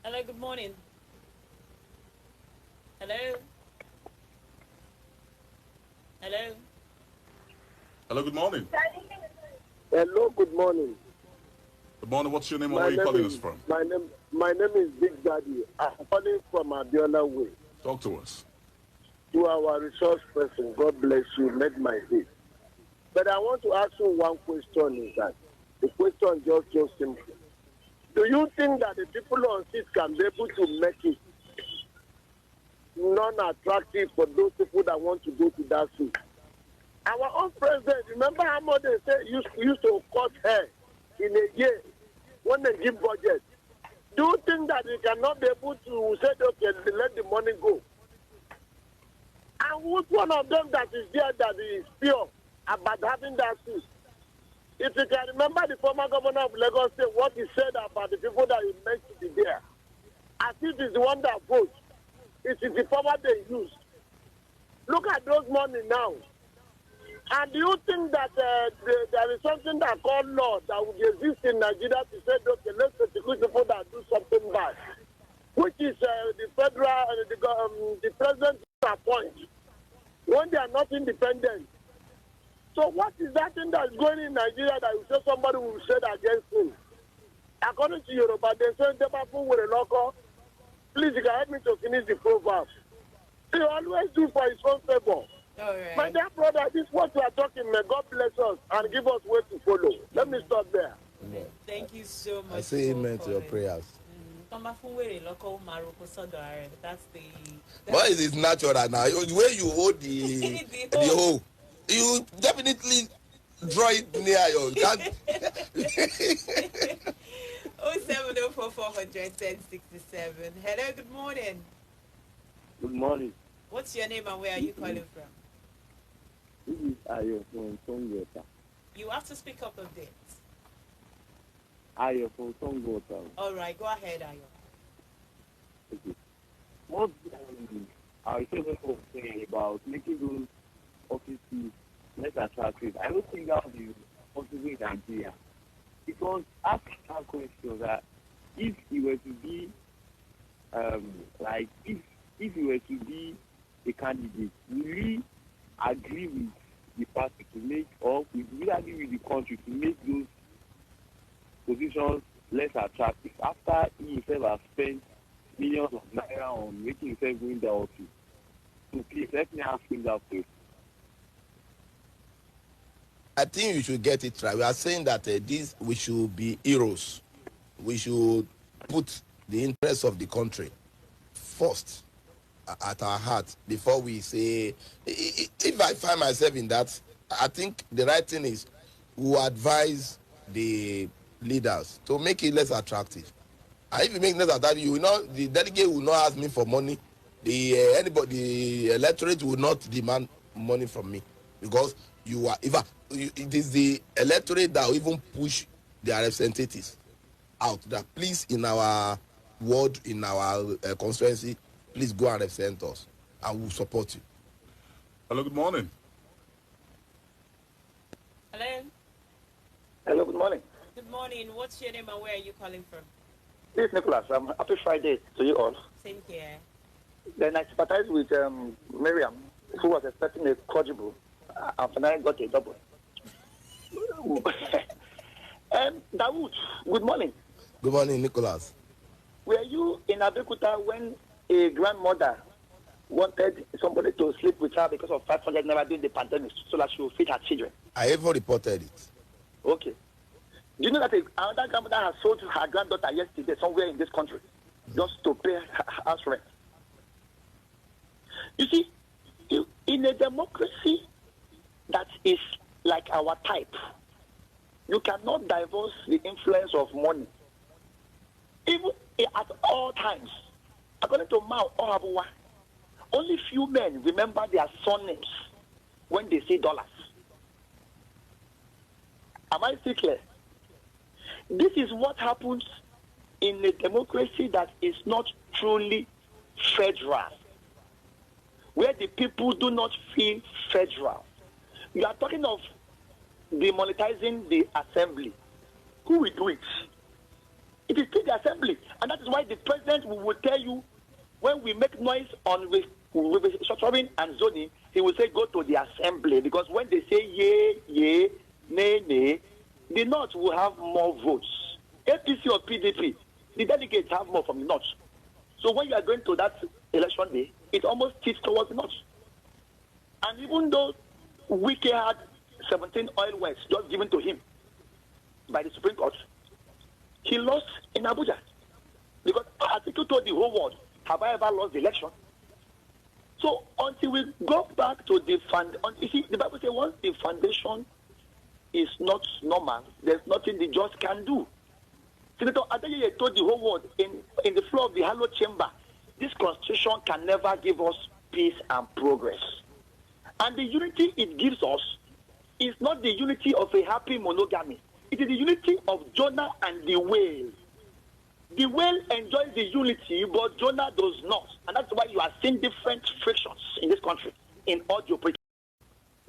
Hello, good morning. Hello? Hello? Hello, good morning. Hello, good morning. Good morning. What's your name and where are you calling us from? My name is Big Daddy. I'm calling from Abiola Way. Talk to us. To our resource person, God bless you, made my day. But I want to ask you one question is that the question is just so simple. Do you think that the people on seat can be able to make it non-attractive for those people that want to go to that seat? Our own president, remember how much they say used to cut hair in a year when they give budget? Do you think that we cannot be able to say, okay, let the money go? And which one of them that is there that is pure about having that seat? If you can remember the former governor of Lagos State, what he said about the people that he meant to be there, as if it's the one that votes, it is the power they use. Look at those money now. And do you think that there is something that called law that would exist in Nigeria to say, okay, let's prosecute people that do something bad, which is the federal, the president appoint when they are not independent? So what is that thing that's going in Nigeria that you say somebody will say against him? According to Yoruba, they say, with a local. Please, you can help me to finish the proverb. He always do for his own favor. All right. My dear brother, this is what we are talking. May God bless us and give us way to follow. Let me stop there. Amen. Thank you so much. I say for amen to your calling. prayers. That's the. Why is it natural now? The way you hold the The hole, you definitely draw it near you. You can't. 070441067. Hello, good morning. Good morning. What's your name and where are you calling from? This is Ayo from Songota. You have to speak up a bit. Ayo from Songota. All right, go ahead, Ayo. Okay. What I was saying about making those offices less attractive, I don't think that would be possible in Nigeria. Because ask that question that if you were to be if you were to be a candidate, will we agree with the party to make, or will we agree with the country to make those positions less attractive after he himself has spent millions of naira on making himself go in the office? So please let me ask him that question. I think you should get it right. We are saying that we should be heroes. We should put the interests of the country first at our heart before we say. If I find myself in that, I think the right thing is we advise the leaders to make it less attractive. And if you make it less attractive, you will not, the delegate will not ask me for money. The electorate will not demand money from me, because you are, it is the electorate that will even push their representatives out, that please, in our ward, in our constituency, please go and represent us and we'll support you. Hello, good morning. Hello. Hello, good morning. Good morning. What's your name and where are you calling from? This is Nicholas. Happy Friday to you all. Same here. Then I sympathize with Maryam, who was expecting a quadruple, and finally got a double. Dawood, good morning. Good morning, Nicholas. Were you in Abeokuta when a grandmother wanted somebody to sleep with her because of 500 naira during the pandemic so that she would feed her children? I even reported it. Okay. Do you know that another grandmother has sold her granddaughter yesterday somewhere in this country just to pay her house rent? You see, in a democracy that is like our type, you cannot divorce the influence of money. Even at all times, according to Mao Ohabuwa, only few men remember their surnames when they say dollars. Am I still clear? This is what happens in a democracy that is not truly federal, where the people do not feel federal. You are talking of demonetizing the assembly. Who will do it? It is still the assembly. And that is why the president will tell you, when we make noise on with structuring and zoning, he will say go to the assembly, because when they say yay, yay, nay, nay, the North will have more votes. APC or PDP, the delegates have more from the North. So when you are going to that election day, it almost tilts towards the North. And even though Wike had 17 oil wells just given to him by the Supreme Court, he lost in Abuja. Because Atiku told the whole world, have I ever lost the election? So until we go back to the you see, the Bible says once the foundation is not normal, there's nothing the judge can do. Senator Adeyeye told the whole world in the floor of the hallowed chamber, this constitution can never give us peace and progress. And the unity it gives us is not the unity of a happy monogamy. It is the unity of Jonah and the whale. The whale enjoys the unity, but Jonah does not. And that's why you are seeing different frictions in this country, in all geopolitics,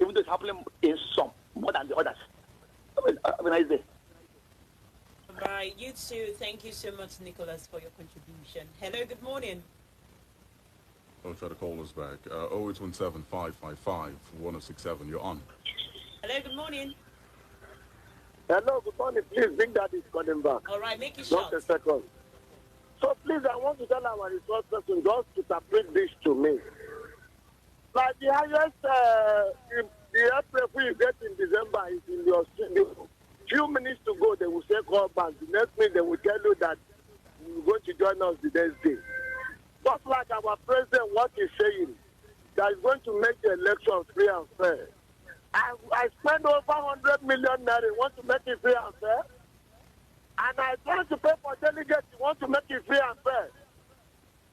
even though it's happening in some more than the others. Have a nice day. Right, you too. Thank you so much, Nicholas, for your contribution. Hello, good morning. I'll try to call us back. 0817-555-1067. You're on. Hello, good morning. Hello, good morning. Please, Big Daddy is calling back. All right, make it short. Just a second. So please, I want to tell our resource person just to interpret this to me. Like the highest, the April we get in December is in your studio. Few minutes to go, they will say call back. The next minute, they will tell you that you're going to join us the next day. Just like our president, what he's saying, that is going to make the election free and fair. I spend over 100 million naira, want to make it free and fair. And I try to pay for delegates, you want to make it free and fair.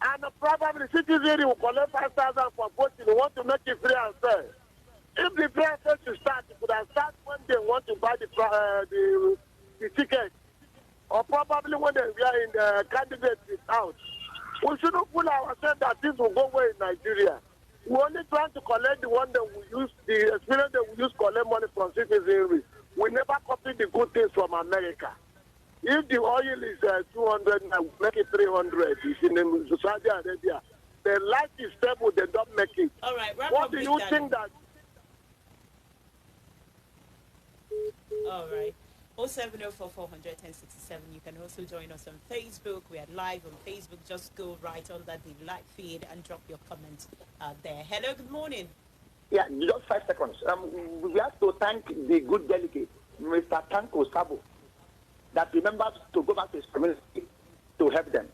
And probably citizens will collect 5,000 for voting, you want to make it free and fair. If the fair fair to start, it could have started when they want to buy the ticket. Or probably when they are in the candidate is out. We shouldn't fool ourselves that this will go away in Nigeria. We're only trying to collect the one that we use, the experience that we use to collect money from citizens. We never copy the good things from America. If the oil is 200, make it 300. It's in Saudi Arabia. The life is stable, they don't make it. All right, what do you think that? All right. 070441067. You can also join us on Facebook. We are live on Facebook. Just go right under the live feed and drop your comments there. Hello, good morning. Yeah, just 5 seconds. We have to thank the good delegate, Mr. Tanko Sabo, that remembered to go back to his community to help them.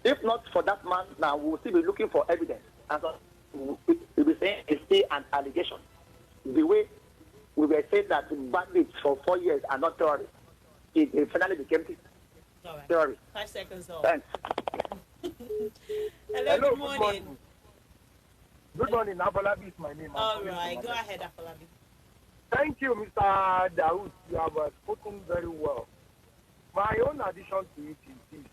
If not for that man, now we will still be looking for evidence. And so we'll be saying it's still an allegation. The way we were saying that bandits for 4 years are not terrorists, it finally became terrorists. 5 seconds off. Thanks. Hello, good morning. Good morning, Afolabi is my name. All right, go ahead, Afolabi. Thank you, Mr. Daoud. You have spoken very well. My own addition to it is this.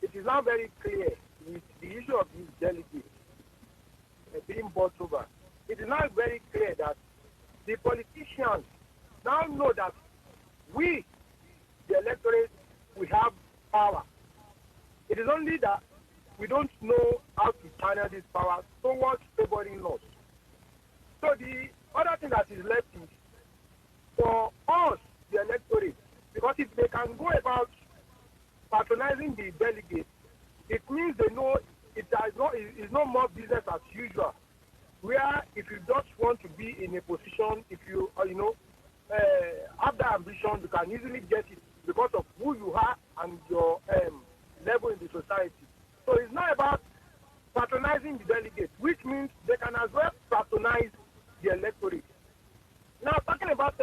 It is now very clear with the issue of these delegates being bought over. It is now very clear that the politicians now know that we, the electorate, we have power. It is only that we don't know how to channel this power towards favoring us. So the other thing that is left is for us, the electorate, because if they can go about patronizing the delegates, it means they know it's no more business as usual. Where if you just want to be in a position, if you have that ambition, you can easily get it because of who you are and your level in the society. So it's not about patronizing the delegates, which means they can as well patronize the electorate. Now, talking about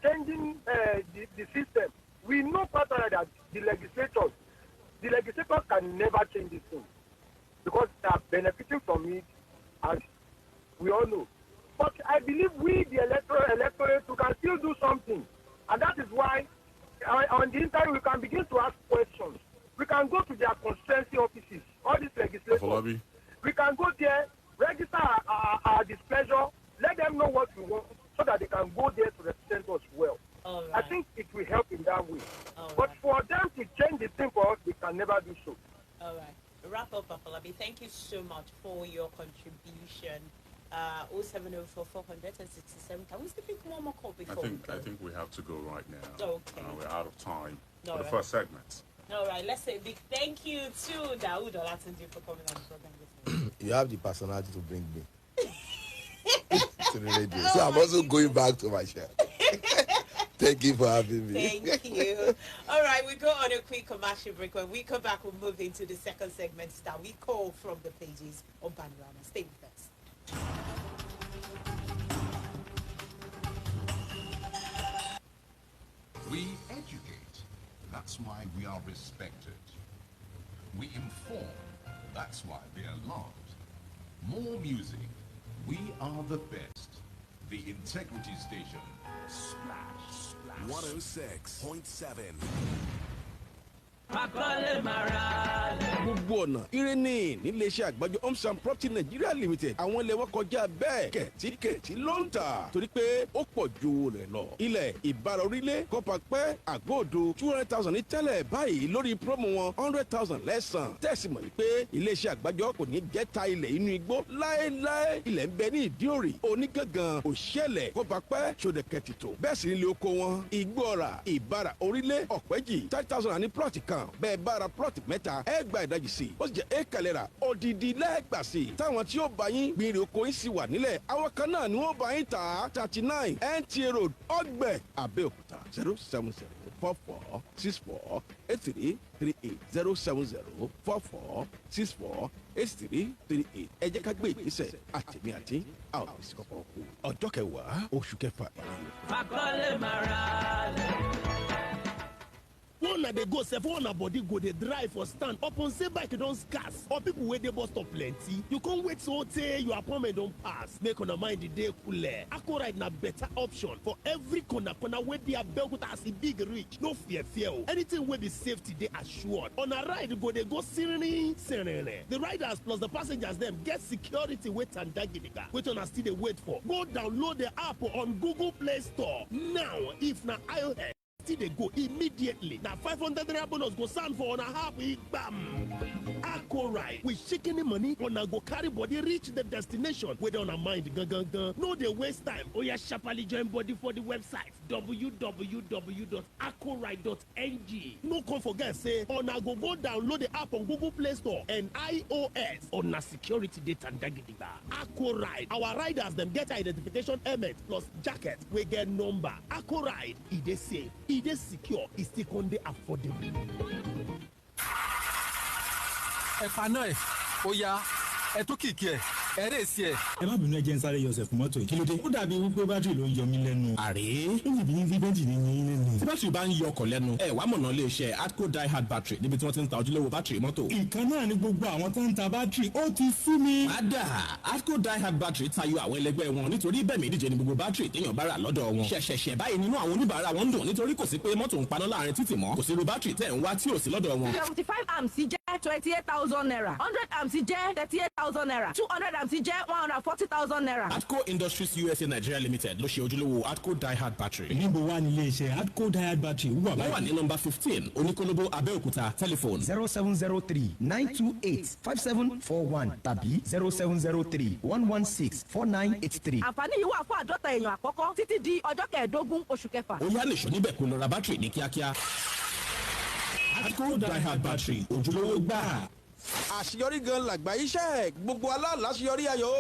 changing the system, we know personally that the legislators can never change this thing because they are benefiting from it, as we all know. But I believe we, the electorate, we can still do something. And that is why on the internet we can begin to ask questions. We can go to their constituency offices, all these legislators. We can go there, register our displeasure, let them know what we want so that they can go there to represent us well. Right. I think it will help in that way. All but right. for them to change the thing for us, they can never do so. All right. wrap up, Afolabi. Thank you so much for your contribution. 0704 467. Can we still pick one more call before I think we have to go right now. Okay. We're out of time All for the right. first segment. All right, let's say a big thank you to Dawood Olatunji for coming on the program this morning. You have the personality to bring me to the radio. So I'm also going back to my chair. Thank you for having me. Thank you. All right, we go on a quick commercial break. When we come back, we'll move into the second segment that we call From the Pages of Panorama. Stay with us. We educate, that's why we are respected. We inform, that's why we are loved. More music, we are the best. The Integrity Station. Splash, splash. 106.7. gbogbo ọ̀nà ire ní níléeṣẹ́ àgbájọ homes and property Nigeria limited àwọn ilẹ̀ wọn kọjá bẹ́ẹ̀ kẹ̀tíkẹ̀tí ló ń tà torí pé ó pọ̀ ju owó rẹ̀ lọ. ilẹ̀ ìbára orílẹ̀ kọ́pàpẹ́ àgbòdo 200,000 ní tẹ́lẹ̀ báyìí lórí promo wọn 100,000 lẹ́sàn. tẹ̀sí mọ̀ wípé iléeṣẹ́ àgbájọ kò ní jẹ́ ta ilẹ̀ inú igbó láéláé. ilẹ̀ ń bẹ ní ìdíòrè onígangan òṣèlẹ̀ kọ́pàpẹ́ ṣòdẹ̀kẹ̀tìtò bẹ́ẹ̀ sì nílé oko wọn igbó ọ̀rà ìbára orílẹ̀ ọ̀pẹ́jì 30,000 ní plọ̀tì kan bẹ́ẹ̀ bára plọ̀tì mẹ́ta ẹ gba ìdajì sí i ó sì jẹ́ ékalẹ̀ra odidi lẹ́ẹ̀gbà sí i táwọn tí ó bá yín gbìnrìn oko yín sì wà nílẹ̀ àwọn kan náà ni wọ́n bá yín tà á 39 NTA Road ọgbẹ́ Abẹ́òkúta 07044648338 07044648338 ẹ jẹ́ ká gbé ìgbésẹ̀ àtẹ̀mí àti àwọn òsì kọ̀ọ̀kan kù ọjọ́ kẹwàá oṣù kẹfà. one na dey go sef one na body go dey dry for stand upon say bike don scarce or people wey dey bus stop plenty you come wait so tey your appointment don pass make una mind dey coole. Akko-Ride na better option for every corner wey dey Abeokuta as e big reach. No fear o, anything wey be safety dey assured. Una ride go dey go siriri. The riders plus the passengers dem get security wey tanda gidigba. Wetin una still dey wait for? Go download the app on Google Play Store now. If na iOS still dey go immediately. Na 500 naira bonus go stand for una app gbam. Akko-Ride with shikini money una go carry body reach the destination wey dey una mind gangan. No dey waste time. Oya sharparly join body for the website www.akkoride.ng. No come forget say una go download the app on Google Play Store and iOS. Una security dey tanda gidigba. Akko-Ride, our riders dem get identification helmet plus jacket wey get number. Akko-Ride, e dey safe, e dey secure, e still con dey affordable. ẹ̀fà náà ẹ̀ ó yá ẹ̀ tó kìkì ẹ̀ ẹ̀rẹ́ sí ẹ̀. ẹ má bínú ẹjẹ ń sáré yọsẹ fún mọ́tò yìí kí ló dé ó dàbí wípé bátìrì ló ń yọ mí lẹ́nu. àrè níbi bí ní bẹ́ẹ̀jì ní yín lẹ́nu. tí bátìrì bá ń yọ ọkọ̀ lẹ́nu ẹ̀ wá mọ̀nà lè ṣe Adco Die-Hard battery níbi tí wọ́n ti ń ta ojúlówó bátìrì mọ́tò. ìkan náà ni gbogbo àwọn tó ń ta bátìrì ó ti sú mi. padà Adco Die-Hard battery tayọ àwọn ẹlẹgbẹ́ wọn nítorí bẹ́ẹ̀ méjì ni gbogbo bátìrì téèyàn bá rà lọ́dọ̀ wọn. ṣẹ̀ṣẹ̀ṣẹ̀ báyìí nínú àwọn oníbàárà wọn ń dùn nítorí kò sí pé mọ́tò ń paná láàrin títì mọ́ kò sí irú bátìrì tẹ̀ ń wá tí ò sí lọ́dọ̀ wọn. 75 amps jẹ́ 28,000 naira 100 amps jẹ́ 38,000 naira 200 amps jẹ́ 140,000 naira. Adco Industries USA Nigeria Limited ló ṣe ojúlówó Adco Die-Hard battery. níbo wá ní iléeṣẹ́ Adco Die-Hard battery wà báyìí. wọ́n wà ní nọ́mbà 15 Oníkólóbó Abẹ́òkúta telephone 0703-928-5741 tàbí 0703-116-4983. àǹfààní yìí wà fún àádọ́ta èèyàn àkọ́kọ́ títí di ọjọ́ kẹẹ̀ẹ́dógún oṣù kẹfà. ó yá nìṣó níbẹ̀ kó lọ ra bátìrì ní kíákíá. Adco Die-Hard battery ojúlówó gbà. àṣeyọrí gan làgbà iṣẹ́ gbogbo aláṣeyọrí ayọ̀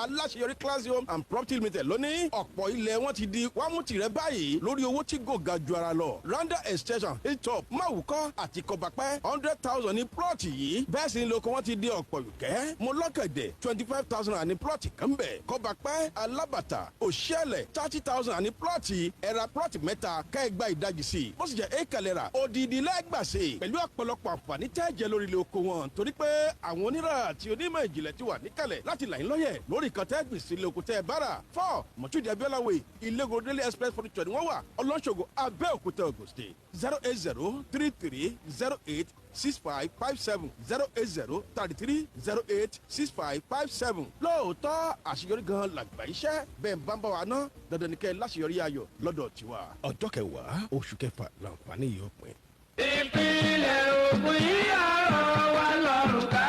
aláṣeyọrí class home and property limited lónìí ọ̀pọ̀ ilẹ̀ wọn ti di wàmú tirẹ̀ báyìí lórí owó tí kò ga ju ara lọ randa extension hilltop máwùkọ́ àti kọ̀bàpẹ́ 100,000 ní plọ̀tì yìí bẹ́ẹ̀ sì ni lóko wọn ti di ọ̀pọ̀ ìkẹ́ mọ́lọ́kẹ̀dẹ̀ 25,000 ní plọ̀tì kan bẹ̀ kọ̀bàpẹ́ alábàtà òṣìẹ̀lẹ̀ 30,000 ní plọ̀tì ẹ̀rà plọ̀tì mẹ́ta kẹ́ẹ̀gbá ìdajì sí bó sì jẹ́ ékalẹ̀rà odidi lẹ́gbàsí pẹ̀lú ọ̀pọ̀lọpọ̀ àǹfààní tẹ́ẹ̀jẹ̀ lórí ilé oko wọn torí pé àwọn onírà àti onímọ̀ ìjìnlẹ̀ ti wà níkàlẹ̀ láti là ń lọ́yẹ̀ lórí kan tẹ́ gbèsè ilé oko tẹ́ bára 4 mọ̀túndì abiolawe ilégoro daily express furniture ni wọ́n wà ọlọ́ṣogbo Abẹ́òkúta Ògùn state 08033086557 08033086557 lóòótọ́ àṣeyọrí gan làgbà iṣẹ́ bẹ́ẹ̀ bá ń bá wa ná dandan ní kẹ́ láṣeyọrí ayọ̀ lọ́dọ̀ tiwa ọjọ́ kẹwàá oṣù kẹfà làǹfààní yìí ó pin. ìpínlẹ̀ Ògùn yìí ọ̀rọ̀ wa lọ́rùn ká.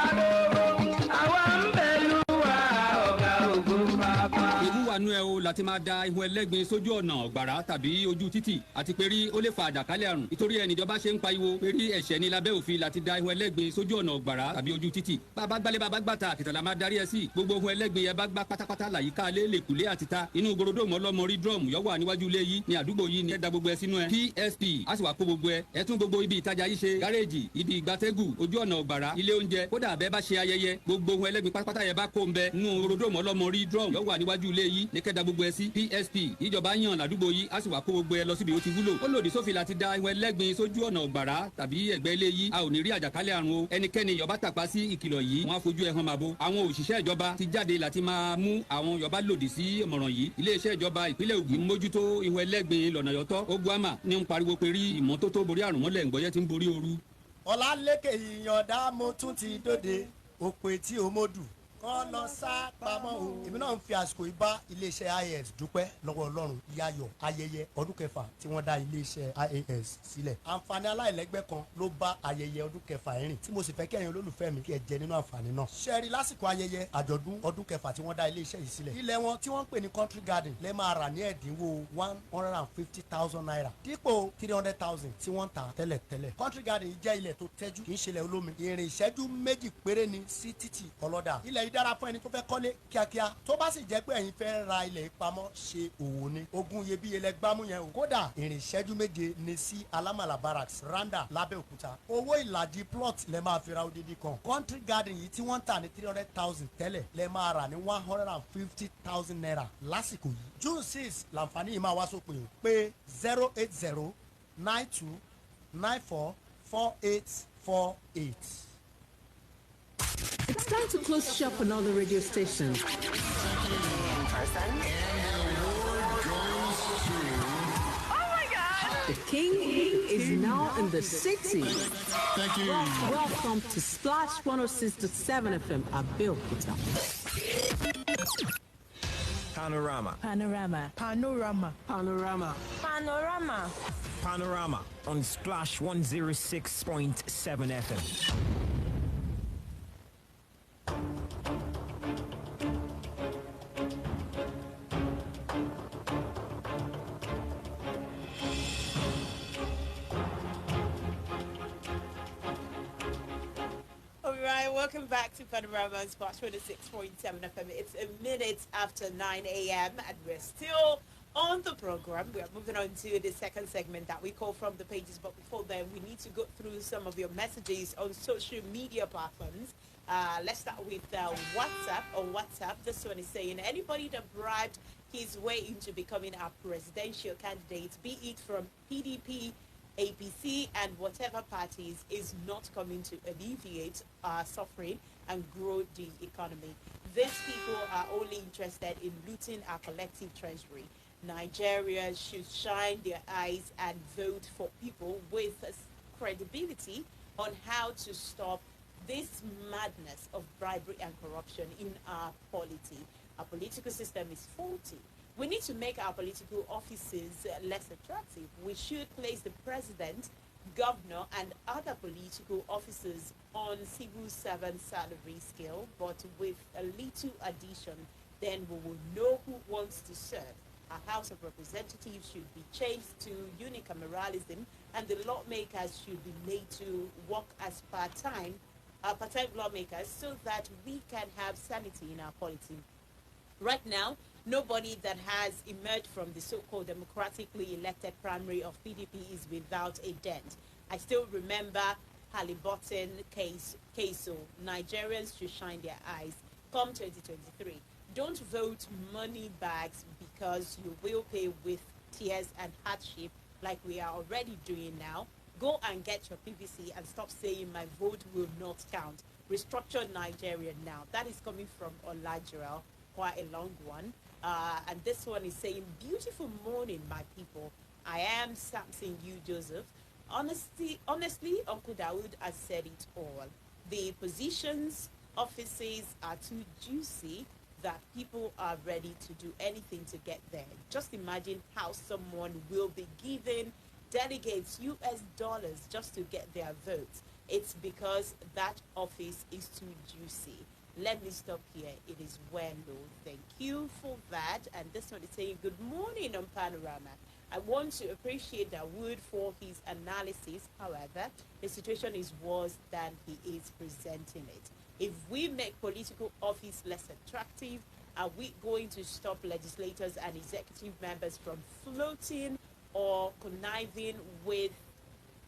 rẹ̀ o láti máa da ihun ẹlẹ́gbin sójú ọ̀nà ọ̀gbàrá tàbí ojú títì àti pé rí ó lè fa àjàkálẹ̀ àrùn nítorí ẹ̀ níjọba ṣe ń pariwo pé rí ẹ̀ṣẹ̀ ní lábẹ́ òfin láti da ihun ẹlẹ́gbin sójú ọ̀nà ọ̀gbàrá tàbí ojú títì bàbá gbálẹ̀ bàbá gbàtà àkìtàn la máa darí ẹ sí gbogbo ihun ẹlẹ́gbin yẹn bá gbá pátápátá làyíká alẹ́ lè kúlé àti ta inú gorodomo ọlọ́mọ rí drum yọ wà níwájú ilé yìí ní àdúgbò yìí ní ẹ̀dá gbogbo ẹ sínú ẹ PSP á sì wá kó gbogbo ẹ tún gbogbo ibi ìtajà yìí ṣe gáréèjì ibi ìgbàtẹ́gù ojú ọ̀nà ọ̀gbàrá ilé oúnjẹ kódà bẹ́ẹ̀ bá ṣe ayẹyẹ gbogbo ohun ẹlẹ́gbin pátápátá yẹn bá kó ń bẹ nínú gorodomo ọlọ́mọ rí drum yọ wà níwájú ilé yìí ní kẹ́dá gbogbo ẹ sí PSP ìjọba yàn ládùúgbò yìí á sì wá kó gbogbo ẹ lọ síbi ó ti wúlò ó lòdì sófin láti da ihun ẹlẹ́gbin sójú ọ̀nà ọ̀gbàrá tàbí ẹ̀gbẹ́ ilé yìí a ò ní rí àjàkálẹ̀ àrùn o ẹnikẹ́ni yọba tàpá sí ìkìlọ̀ yìí wọ́n á fojú ẹ̀ hàn màbo àwọn òṣìṣẹ́ ìjọba ti jáde láti máa mú àwọn yọba lòdì sí ìmọ̀ràn yìí iléeṣẹ́ ìjọba ìpínlẹ̀ Ògùn mójútó ihun ẹlẹ́gbin lọ́nà yọtọ́ Oguama ní ń pariwo pé rí ìmọ́tótó borí àrùn mọ́lẹ̀ ǹgbọ́yẹ́ ti ń borí ooru. Ọlálékè ìyànda mo tún ti dóde òpè tí o mọ̀ dù kọ́ lọ sá pamọ́ o. èmi náà ń fi àsìkò yìí bá iléeṣẹ́ IAS dúpẹ́ lọ́wọ́ Ọlọ́run ìyáyọ̀ ayẹyẹ ọdún kẹfà tí wọ́n dá iléeṣẹ́ IAS sílẹ̀. àǹfààní aláìlẹ́gbẹ́ kan ló bá ayẹyẹ ọdún kẹfà ẹ̀rìn tí mo sì fẹ́ kẹ́yìn olólùfẹ́ mi kí ẹ jẹ nínú àǹfààní náà. ṣẹ́ẹ̀rì lásìkò ayẹyẹ àjọ̀dún ọdún kẹfà tí wọ́n dá iléeṣẹ́ yìí sílẹ̀. ilẹ̀ wọn tí wọ́n ń pè ní Country Garden lẹ́ máa rà ní ẹ̀dínwó 150,000 naira dípò 300,000 tí wọ́n ń tà tẹ́lẹ̀tẹ́lẹ̀. Country Garden yìí jẹ́ ilẹ̀ tó tẹ́jú kì í ṣe ilẹ̀ olómi. ìrìn ìṣẹ́jú méjì péré ni sí títì ọlọ́dà. ilẹ̀ yìí dára fún ẹni tó fẹ́ kọ́lé kíákíá tó bá sì jẹ́ pé ẹ̀yin fẹ́ ra ilẹ̀ ìpamọ́ ṣe òwò ni ogún iyebíye lẹ gbámú yẹn o kódà ìrìn ìṣẹ́jú méje ni sí alámàlà barracks randa lábẹ́òkúta owó ìlàjì plot lẹ máa fi ra odidi kan Country Garden yìí tí wọ́n ń tà ní 300,000 tẹ́lẹ̀ lẹ máa rà ní 150,000 naira lásìkò yìí June 6 làǹfààní yìí máa wá sópin pé 08092944848. It's time to close shop on all the radio stations. The king is now in the city. Thank you. Welcome to Splash 106.7 FM Abeokuta. Panorama. Panorama. Panorama. Panorama. Panorama. Panorama on Splash 106.7 FM. Welcome back to Panorama on Splash 106.7 FM. It's a minute after 9 a.m. and we're still on the program. We are moving on to the second segment that we call From the Pages. But before then, we need to go through some of your messages on social media platforms. Let's start with WhatsApp. On WhatsApp, this one is saying, anybody that bribed his way into becoming our presidential candidate, be it from PDP, APC and whatever parties, is not coming to alleviate our suffering and grow the economy. These people are only interested in looting our collective treasury. Nigerians should shine their eyes and vote for people with credibility on how to stop this madness of bribery and corruption in our polity. Our political system is faulty. We need to make our political offices less attractive. We should place the president, governor, and other political officers on civil servant salary scale, but with a little addition. Then we will know who wants to serve. Our House of Representatives should be changed to unicameralism, and the lawmakers should be made to work as part-time lawmakers so that we can have sanity in our polity. Right now, nobody that has emerged from the so-called democratically elected primary of PDP is without a dent. I still remember Halliburton case. So Nigerians should shine their eyes. Come 2023. Don't vote money bags because you will pay with tears and hardship like we are already doing now. Go and get your PVC and stop saying my vote will not count. Restructure Nigeria now. That is coming from Olajirel. Quite a long one. And this one is saying, beautiful morning, my people. I am Samson U. Joseph. Honestly, Uncle Dawood has said it all. The positions, offices are too juicy that people are ready to do anything to get there. Just imagine how someone will be giving delegates US dollars just to get their votes. It's because that office is too juicy. Let me stop here. It is well known. Thank you for that. And this one is saying, good morning on Panorama. I want to appreciate Dawood for his analysis. However, the situation is worse than he is presenting it. If we make political office less attractive, are we going to stop legislators and executive members from floating or conniving with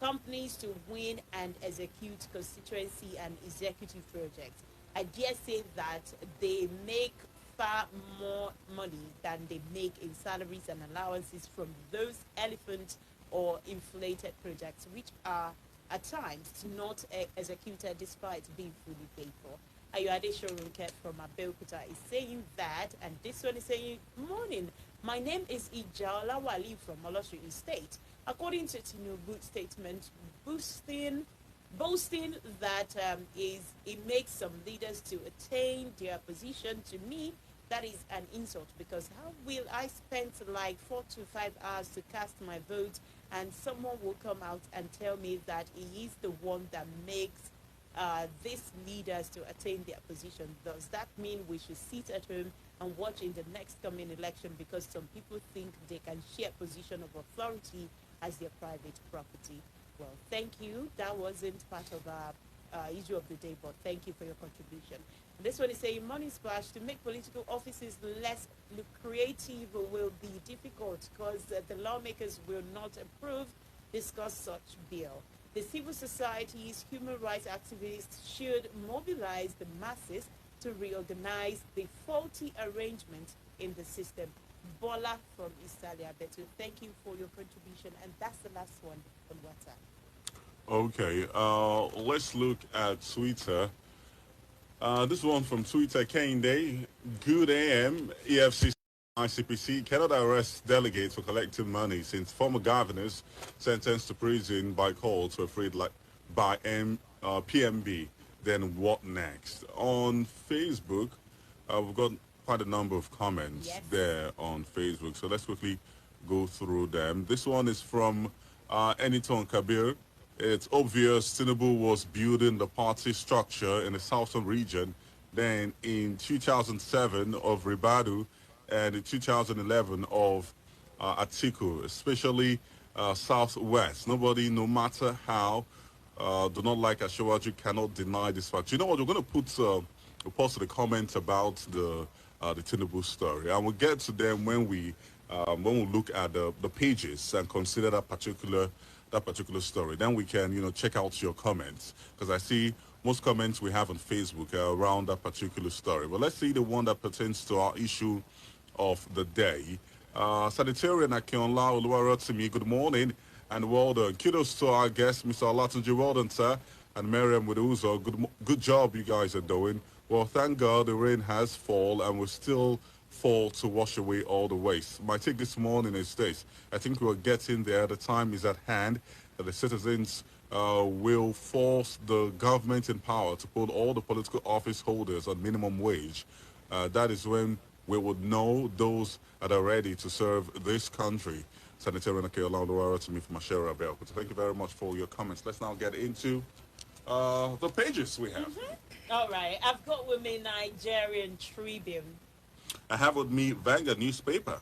companies to win and execute constituency and executive projects? I dare say that they make far more money than they make in salaries and allowances from those elephant or inflated projects, which are at times not executed despite being fully paid for. Ayuade Shorunke from Abeokuta is saying that, and this one is saying, morning, my name is Ijaola Wali from Olosu State. According to Tinubu's statement, boasting that it makes some leaders to attain their position, to me, that is an insult, because how will I spend like 4 to 5 hours to cast my vote and someone will come out and tell me that he is the one that makes these leaders to attain their position? Does that mean we should sit at home and watch in the next coming election because some people think they can share position of authority as their private property? Well, thank you. That wasn't part of our issue of the day, but thank you for your contribution. And this one is saying, money splash to make political offices less lucrative will be difficult because the lawmakers will not approve, discuss such bill. The civil societies, human rights activists should mobilize the masses to reorganize the faulty arrangement in the system. Bola from Isalia Betu, thank you for your contribution, and that's the last one on WhatsApp. Okay, let's look at Twitter. This one from Twitter, Kende. Good AM, EFCC, ICPC cannot arrest delegates for collecting money since former governors sentenced to prison by calls were freed by PMB. Then what next? On Facebook, we've got quite a number of comments there on Facebook, so let's quickly go through them. This one is from Eniton Kabir. It's obvious Tinubu was building the party structure in the southern region. Then in 2007 of Ribadu and in 2011 of Atiku, especially southwest. Nobody, no matter how, do not like Ashewaju, cannot deny this fact. You know what? We're going to put a post the comments about the Tinubu story, and we'll get to them when we look at the pages and consider that particular story. Then we can, check out your comments, because I see most comments we have on Facebook are around that particular story. But let's see the one that pertains to our issue of the day. Sanitarian Akionla Oluwarotimi, good morning and well done. Kudos to our guest, Mr. Olatunji, well done, sir. And Maryam with Uzor, good job you guys are doing. Well, thank God the rain has fallen and will still fall to wash away all the waste. My take this morning is this. I think we're getting there. The time is at hand that the citizens will force the government in power to put all the political office holders on minimum wage. That is when we would know those that are ready to serve this country. Sanitarian Akeola to me from Ashera Bell. Thank you very much for your comments. Let's now get into the pages we have. All right. I've got with me Nigerian Tribune. I have with me Vanguard newspaper.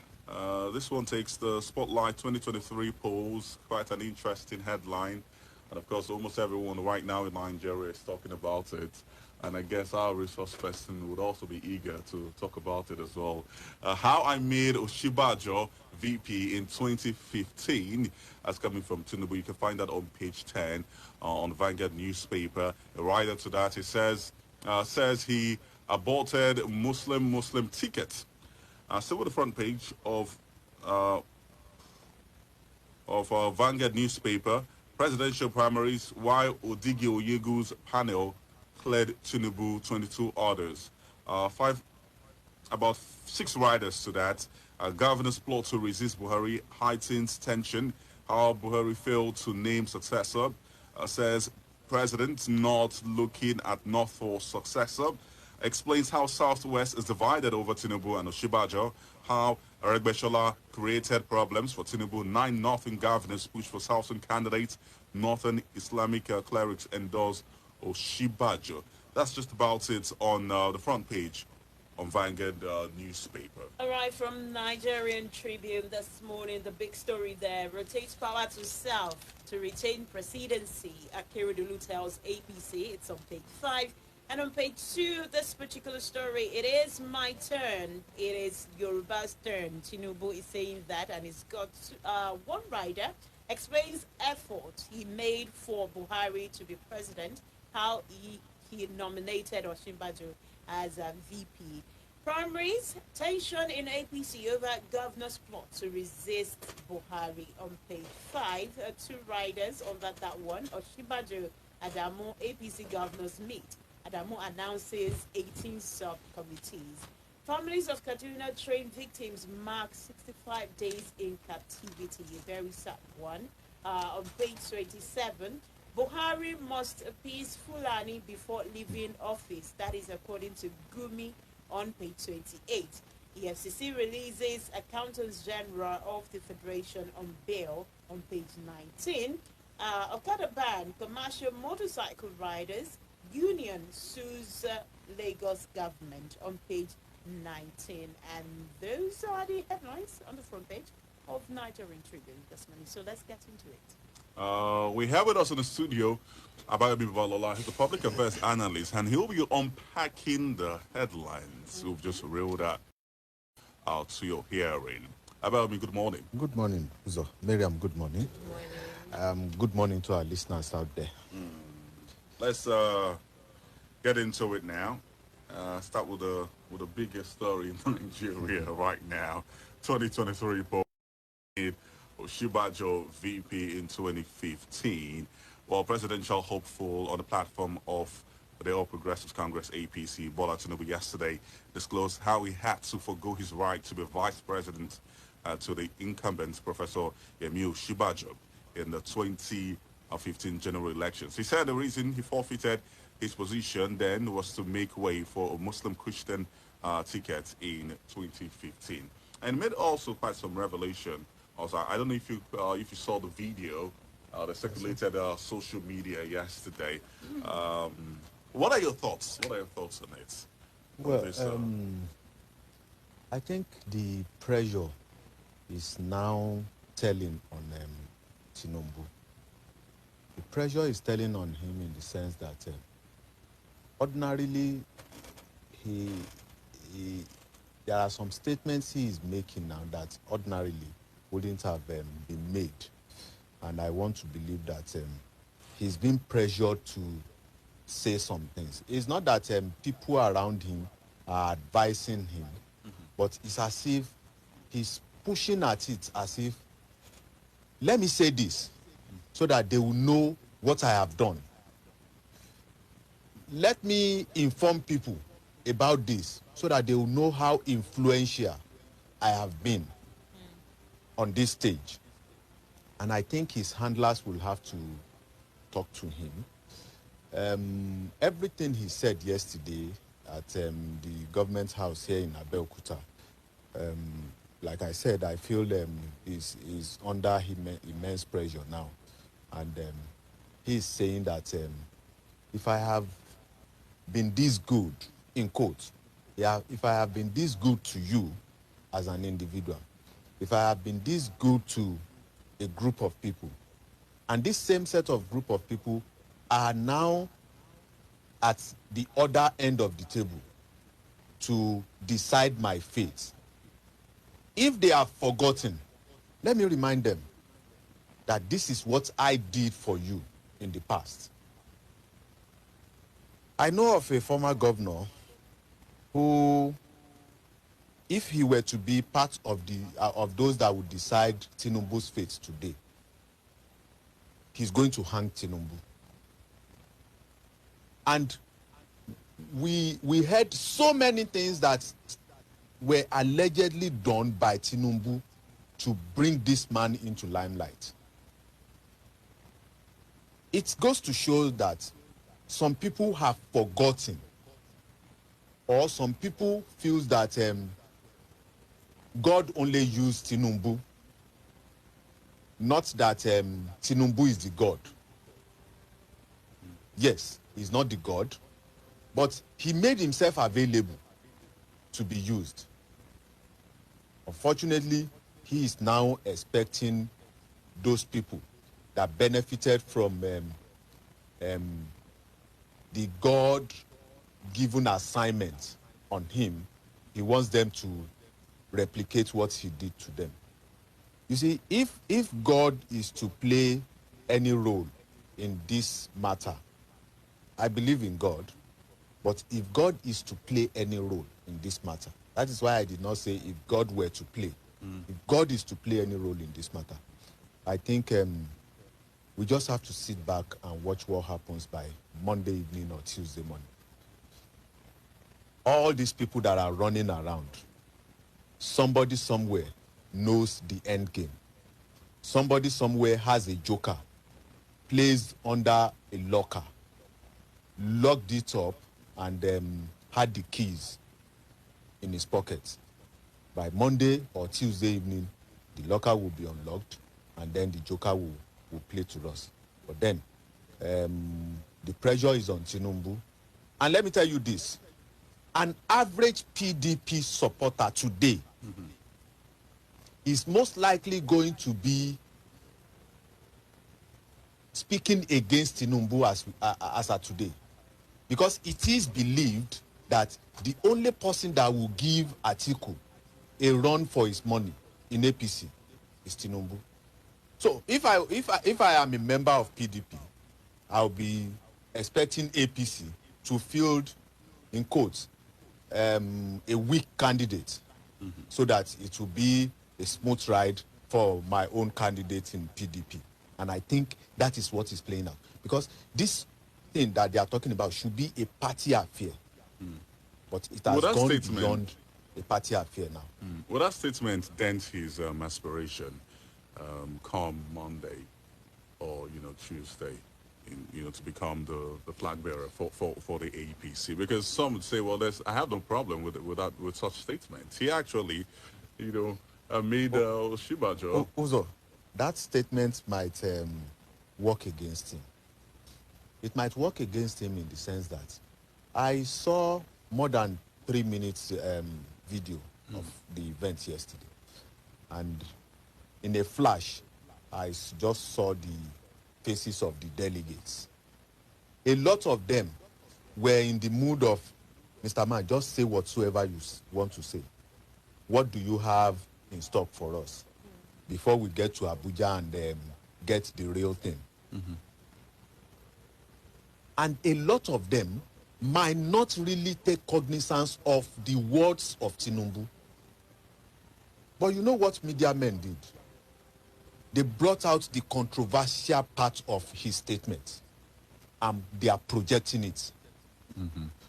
This one takes the Spotlight 2023 polls, quite an interesting headline. And of course, almost everyone right now in Nigeria is talking about it. And I guess our resource person would also be eager to talk about it as well. How I made Oshibajo VP in 2015. That's coming from Tinubu. You can find that on page 10 on Vanguard newspaper. A writer to that, he says he aborted Muslim ticket. Still with the front page of Vanguard newspaper. Presidential primaries, while Odigi Oyegu's panel cleared Tinubu 22 orders. About 6 riders to that. Governor's plot to resist Buhari heightens tension. How Buhari failed to name successor. Says president not looking at North for successor. Explains how Southwest is divided over Tinubu and Oshibajo. How Aregbesola created problems for Tinubu. 9 Northern governors push for Southern candidates. Northern Islamic clerics endorse Oshibajo. That's just about it on the front page on Vanguard newspaper. All right, from Nigerian Tribune this morning, the big story there: rotates power to South to retain presidency. Akeredolu tells APC. It's on page 5. And on page 2, this particular story, it is my turn. It is Yoruba's turn. Tinubu is saying that, and he's got one rider explains effort he made for Buhari to be president, how he nominated Osinbajo as a VP. Primaries, tension in APC over governor's plot to resist Buhari on page 5. Two riders under that one. Osinbajo, Adamu, APC governors meet. Adamu announces 18 subcommittees. Families of Kaduna train victims mark 65 days in captivity. A very sad one. On page 27, Buhari must appease Fulani before leaving office. That is according to Gumi on page 28. EFCC releases Accountants General of the Federation on bail on page 19. Okada ban commercial motorcycle riders. Union sues Lagos government on page 19. And those are the headlines on the front page of Nigerian Tribune this morning. So let's get into it. We have with us in the studio Abayomi Balola. He's a public affairs analyst, and he'll be unpacking the headlines we've just reeled out to your hearing. Abayomi, good morning. Good morning, Uzor. Maryam, good morning. Good morning. Good morning to our listeners out there. Let's get into it now. Start with the biggest story in Nigeria right now. 2023 poll Osinbajo VP in 2015. Well, presidential hopeful on the platform of the All Progressives Congress APC, Bola Tinubu, yesterday disclosed how he had to forgo his right to be vice president to the incumbent Professor Yemi Osinbajo in the 2015 general elections. He said the reason he forfeited his position then was to make way for a Muslim-Christian ticket in 2015. And made also quite some revelation. Also, I don't know if you saw the video that circulated social media yesterday. What are your thoughts? What are your thoughts on it? Well, I think the pressure is now telling on Tinubu. The pressure is telling on him in the sense that ordinarily there are some statements he is making now that ordinarily wouldn't have been made. And I want to believe that he's been pressured to say some things. It's not that people around him are advising him, but it's as if he's pushing at it as if, let me say this so that they will know what I have done. Let me inform people about this so that they will know how influential I have been on this stage. And I think his handlers will have to talk to him. Everything he said yesterday at the government house here in Abeokuta, like I said, I feel he's under immense pressure now. And he's saying that if I have been this good, in quotes, if I have been this good to you as an individual, if I have been this good to a group of people, and this same set of group of people are now at the other end of the table to decide my fate. If they have forgotten, let me remind them that this is what I did for you in the past. I know of a former governor who, if he were to be part of those that would decide Tinubu's fate today, he's going to hang Tinubu. And we heard so many things that were allegedly done by Tinubu to bring this man into limelight. It goes to show that some people have forgotten, or some people feel that God only used Tinubu, not that Tinubu is the God. Yes, he's not the God, But he made himself available to be used. Unfortunately, he is now expecting those people that benefited from the God-given assignment on him. He wants them to replicate what he did to them. You see, if God is to play any role in this matter, I believe in God, but if God is to play any role in this matter, that is why I did not say if God were to play. If God is to play any role in this matter, I think we just have to sit back and watch what happens by Monday evening or Tuesday morning. All these people that are running around, somebody somewhere knows the end game. Somebody somewhere has a joker placed under a locker, locked it up, and had the keys in his pocket. By Monday or Tuesday evening, the locker will be unlocked, and then the joker will play to us. But then, the pressure is on Tinubu. And let me tell you this, an average PDP supporter today is most likely going to be speaking against Tinubu as of today. Because it is believed that the only person that will give Atiku a run for his money in APC is Tinubu. So if I am a member of PDP, I'll be expecting APC to field, in quotes, a weak candidate, so that it will be a smooth ride for my own candidate in PDP. And I think that is what is playing out. Because this thing that they are talking about should be a party affair. But it has gone beyond a party affair now. Will that statement dent his aspiration come Monday or, Tuesday, to become the flag bearer for the APC? Because some would say, well, I have no problem with such statements. He actually, made Shibajo. Uzor, that statement might work against him. It might work against him in the sense that I saw more than 3 minutes video of the event yesterday. And in a flash, I just saw the faces of the delegates. A lot of them were in the mood of, Mr. Man, just say whatsoever you want to say. What do you have in stock for us before we get to Abuja and get the real thing? And a lot of them might not really take cognizance of the words of Tinubu. But you know what media men did? They brought out the controversial part of his statement, and they are projecting it.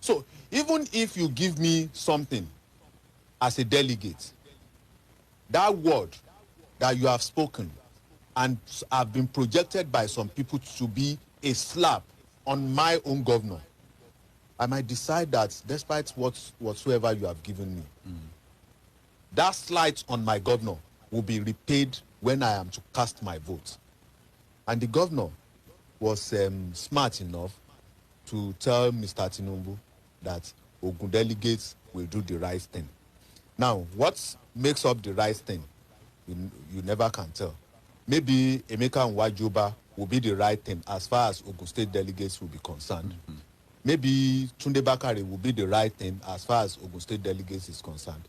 So even if you give me something as a delegate, that word that you have spoken and have been projected by some people to be a slap on my own governor, I might decide that despite whatsoever you have given me, that slight on my governor will be repaid when I am to cast my vote. And the governor was smart enough to tell Mr. Tinubu that Ogun delegates will do the right thing. Now, what makes up the right thing, you never can tell. Maybe Emeka and Wajoba will be the right thing as far as Ogun State delegates will be concerned. Maybe Tunde Bakare will be the right thing as far as Ogun State delegates is concerned.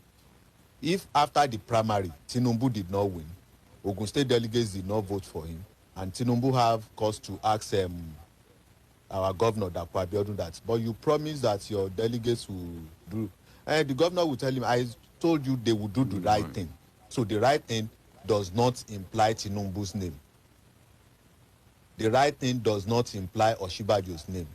If after the primary, Tinubu did not win, Ogun State delegates did not vote for him, and Tinubu have cause to ask our governor, Dapo Abiodun, that, but you promised that your delegates will do. And the governor will tell him, I told you they will do the right thing. So the right thing does not imply Tinubu's name. The right thing does not imply Oshibajo's name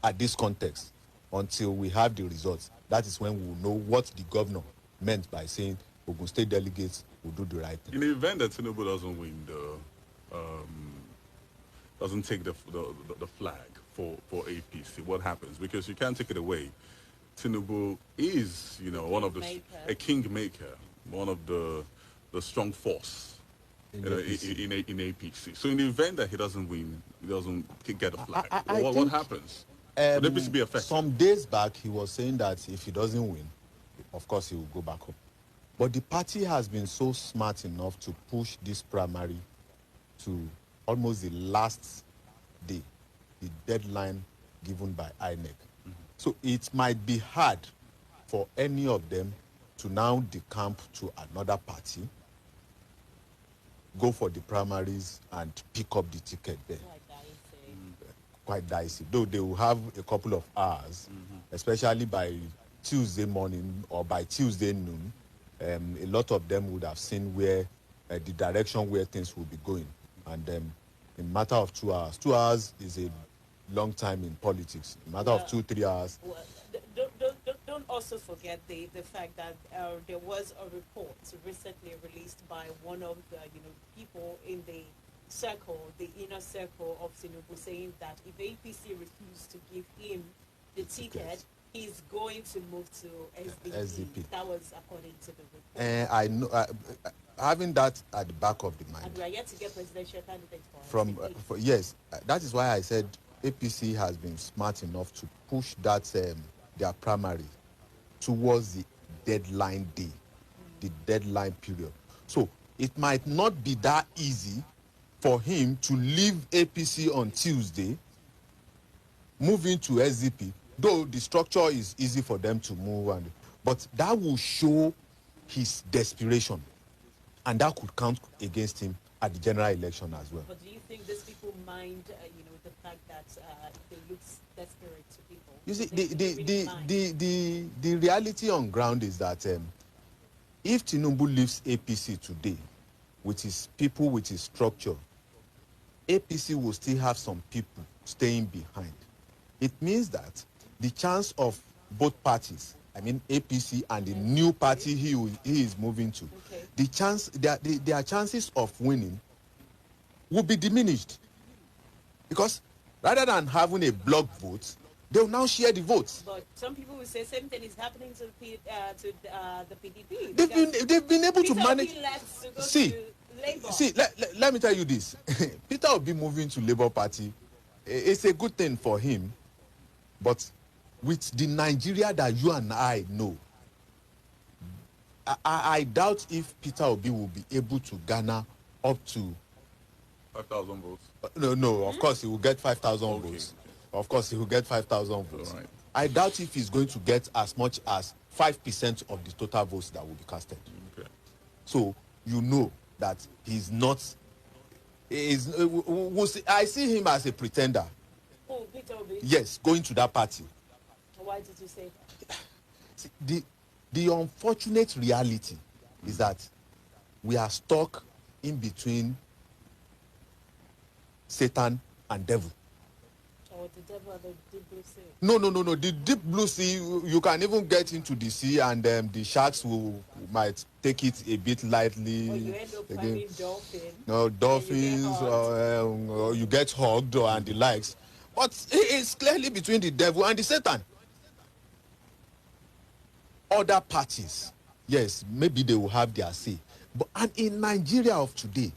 at this context until we have the results. That is when we will know what the governor meant by saying Ogun State delegates will do the right thing. In the event that Tinubu doesn't win doesn't take the flag for APC, what happens? Because you can't take it away. Tinubu is, one of a kingmaker, one of the strong force in APC. So in the event that he doesn't win, he doesn't get a flag, what happens? Would APC be affected? Some days back, he was saying that if he doesn't win, of course he will go back home. But the party has been so smart enough to push this primary to almost the last day, the deadline given by INEC. So it might be hard for any of them to now decamp to another party, go for the primaries and pick up the ticket there. Quite dicey. Though they will have a couple of hours, especially by Tuesday morning or by Tuesday noon. A lot of them would have seen where the direction where things will be going. And in a matter of 2 hours. 2 hours is a long time in politics. In a matter of 2-3 hours. Well, don't also forget the fact that there was a report recently released by one of the people in the circle, the inner circle of Tinubu, saying that if APC refused to give him the ticket, he's going to move to SDP. That was according to the report. I know, having that at the back of the mind. And we are yet to get presidential candidates for yes, that is why I said APC has been smart enough to push that their primary towards the deadline day, the deadline period. So it might not be that easy for him to leave APC on Tuesday, move into SDP, though the structure is easy for them to move, but that will show his desperation, and that could count against him at the general election as well. But do you think these people mind, the fact that they look desperate to people? You see, the reality on ground is that if Tinubu leaves APC today, with his people, with his structure, APC will still have some people staying behind. It means that the chance of both parties, I mean APC and the new party he is moving to, their chances of winning will be diminished. Because rather than having a block vote, they will now share the votes. But some people will say same thing is happening to the PDP. They've been able to manage. See, let me tell you this. Peter Obi moving to Labour Party, it's a good thing for him, but with the Nigeria that you and I know, I doubt if Peter Obi will be able to garner up to 5,000 votes. No, of course he will get 5,000 votes. Of course he will get 5,000 votes. Right. I doubt if he's going to get as much as 5% of the total votes that will be casted. Okay. So you know that he's not. I see him as a pretender. Oh, Peter Obi? Yes, going to that party. Why did you say that? See, the unfortunate reality is that we are stuck in between Satan and devil. Or the devil and the deep blue sea? No. The deep blue sea, you can even get into the sea and the sharks might take it a bit lightly. Or you end up finding dolphins. No, dolphins, or you get hugged and the likes. But it's clearly between the devil and the Satan. Other parties, yes, maybe they will have their say. And in Nigeria of today,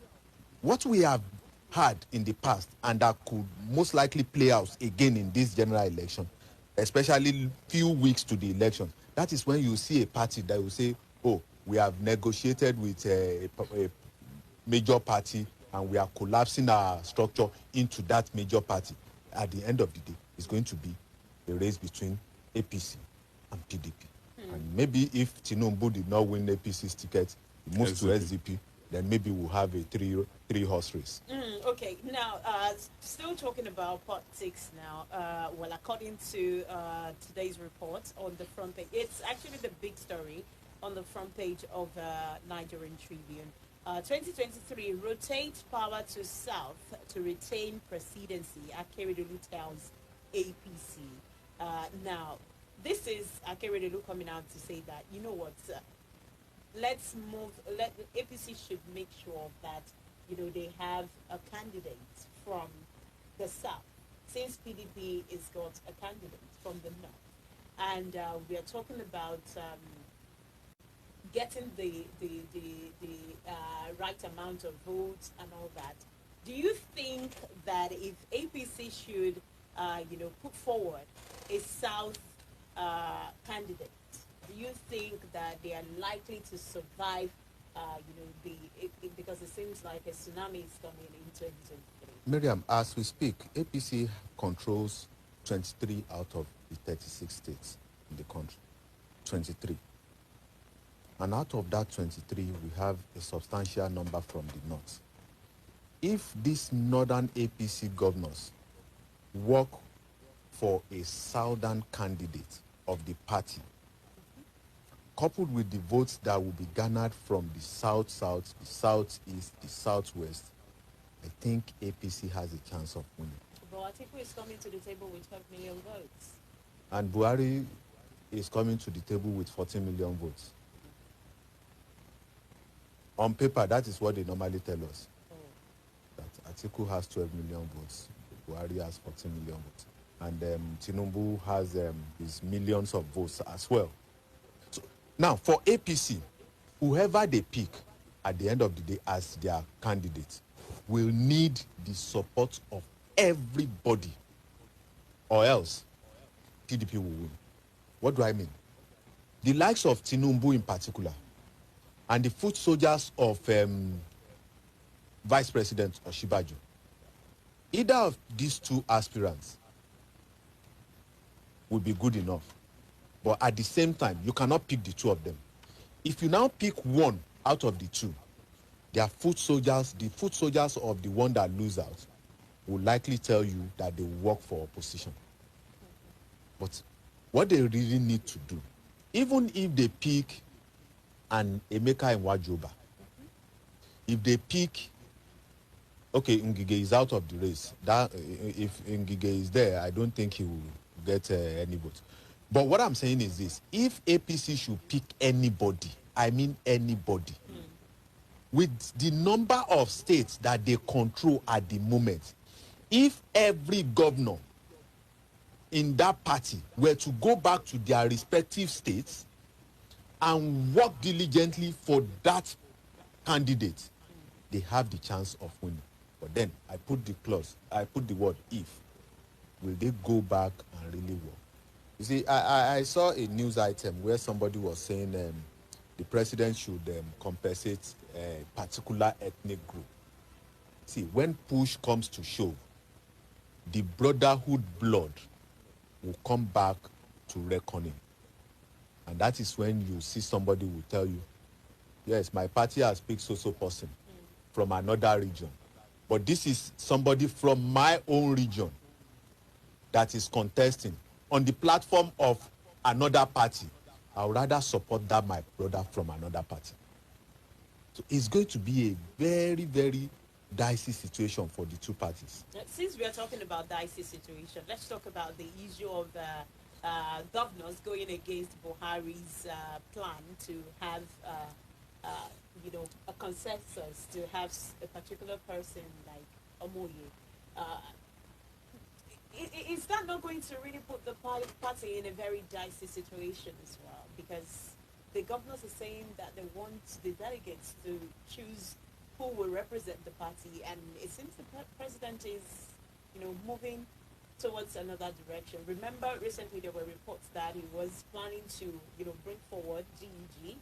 what we have had in the past and that could most likely play out again in this general election, especially few weeks to the election, that is when you see a party that will say, oh, we have negotiated with a major party and we are collapsing our structure into that major party. At the end of the day, it's going to be a race between APC and PDP. And maybe if Tinubu did not win APC's ticket, he moves to SDP, then maybe we'll have a three-horse race. Okay, now, still talking about politics now. Well, according to today's report on the front page, it's actually the big story on the front page of Nigerian Tribune. 2023, rotate power to South to retain presidency. Akeredolu tells APC. Now, this is Akeredolu coming out to say that, you know what, let's move, APC should make sure that, they have a candidate from the South, since PDP has got a candidate from the North. And we are talking about getting the right amount of votes and all that. Do you think that if APC should put forward a South candidate, do you think that they are likely to survive, because it seems like a tsunami is coming in 2023? Maryam, as we speak, APC controls 23 out of the 36 states in the country. 23. And out of that 23, we have a substantial number from the north. If these northern APC governors work for a southern candidate of the party, coupled with the votes that will be garnered from the south-south, the southeast, the southwest, I think APC has a chance of winning. But Atiku is coming to the table with 12 million votes. And Buhari is coming to the table with 14 million votes. On paper, that is what they normally tell us. That Atiku has 12 million votes, Buhari has 14 million votes. And Tinubu has his millions of votes as well. So, now, for APC, whoever they pick at the end of the day as their candidate will need the support of everybody, or else PDP will win. What do I mean? The likes of Tinubu in particular, and the foot soldiers of Vice President Osinbajo, either of these two aspirants will be good enough. But at the same time, you cannot pick the two of them. If you now pick one out of the two, their foot soldiers, the foot soldiers of the one that lose out, will likely tell you that they work for opposition. But what they really need to do, even if they pick an Emeka Nwajoba, if they pick, okay, Ngige is out of the race. That if Ngige is there, I don't think he will get any vote. But what I'm saying is this: if APC should pick anybody, I mean anybody, with the number of states that they control at the moment, if every governor in that party were to go back to their respective states and work diligently for that candidate, they have the chance of winning. But then I put the word if. Will they go back and really work? You see, I saw a news item where somebody was saying the president should compensate a particular ethnic group. See, when push comes to shove, the brotherhood blood will come back to reckoning. And that is when you see somebody will tell you, yes, my party has picked so person from another region. But this is somebody from my own region that is contesting on the platform of another party. I would rather support that my brother from another party. So it's going to be a very, very dicey situation for the two parties. Since we are talking about dicey situation, let's talk about the issue of governors going against Buhari's plan to have, a consensus to have a particular person like Omoye. Is that not going to really put the party in a very dicey situation as well? Because the governors are saying that they want the delegates to choose who will represent the party, and it seems the president is, moving towards another direction. Remember, recently there were reports that he was planning to, bring forward GEG,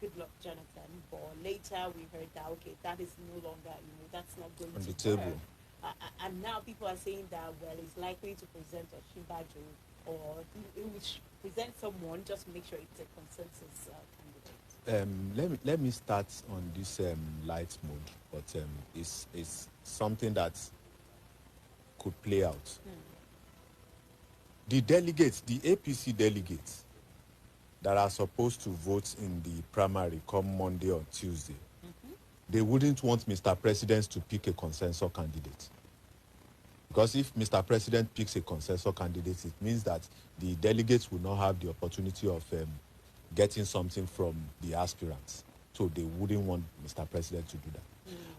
Goodluck Jonathan, but later we heard that, okay, that is no longer, that's not going on to the table. work. And now people are saying that, well, he's likely to present Osinbajo, or he will present someone, just make sure it's a consensus candidate. Let me start on this light mode, but it's something that could play out. The delegates, the APC delegates that are supposed to vote in the primary come Monday or Tuesday, they wouldn't want Mr. President to pick a consensus candidate. Because if Mr. President picks a consensus candidate, it means that the delegates will not have the opportunity of getting something from the aspirants. So they wouldn't want Mr. President to do that.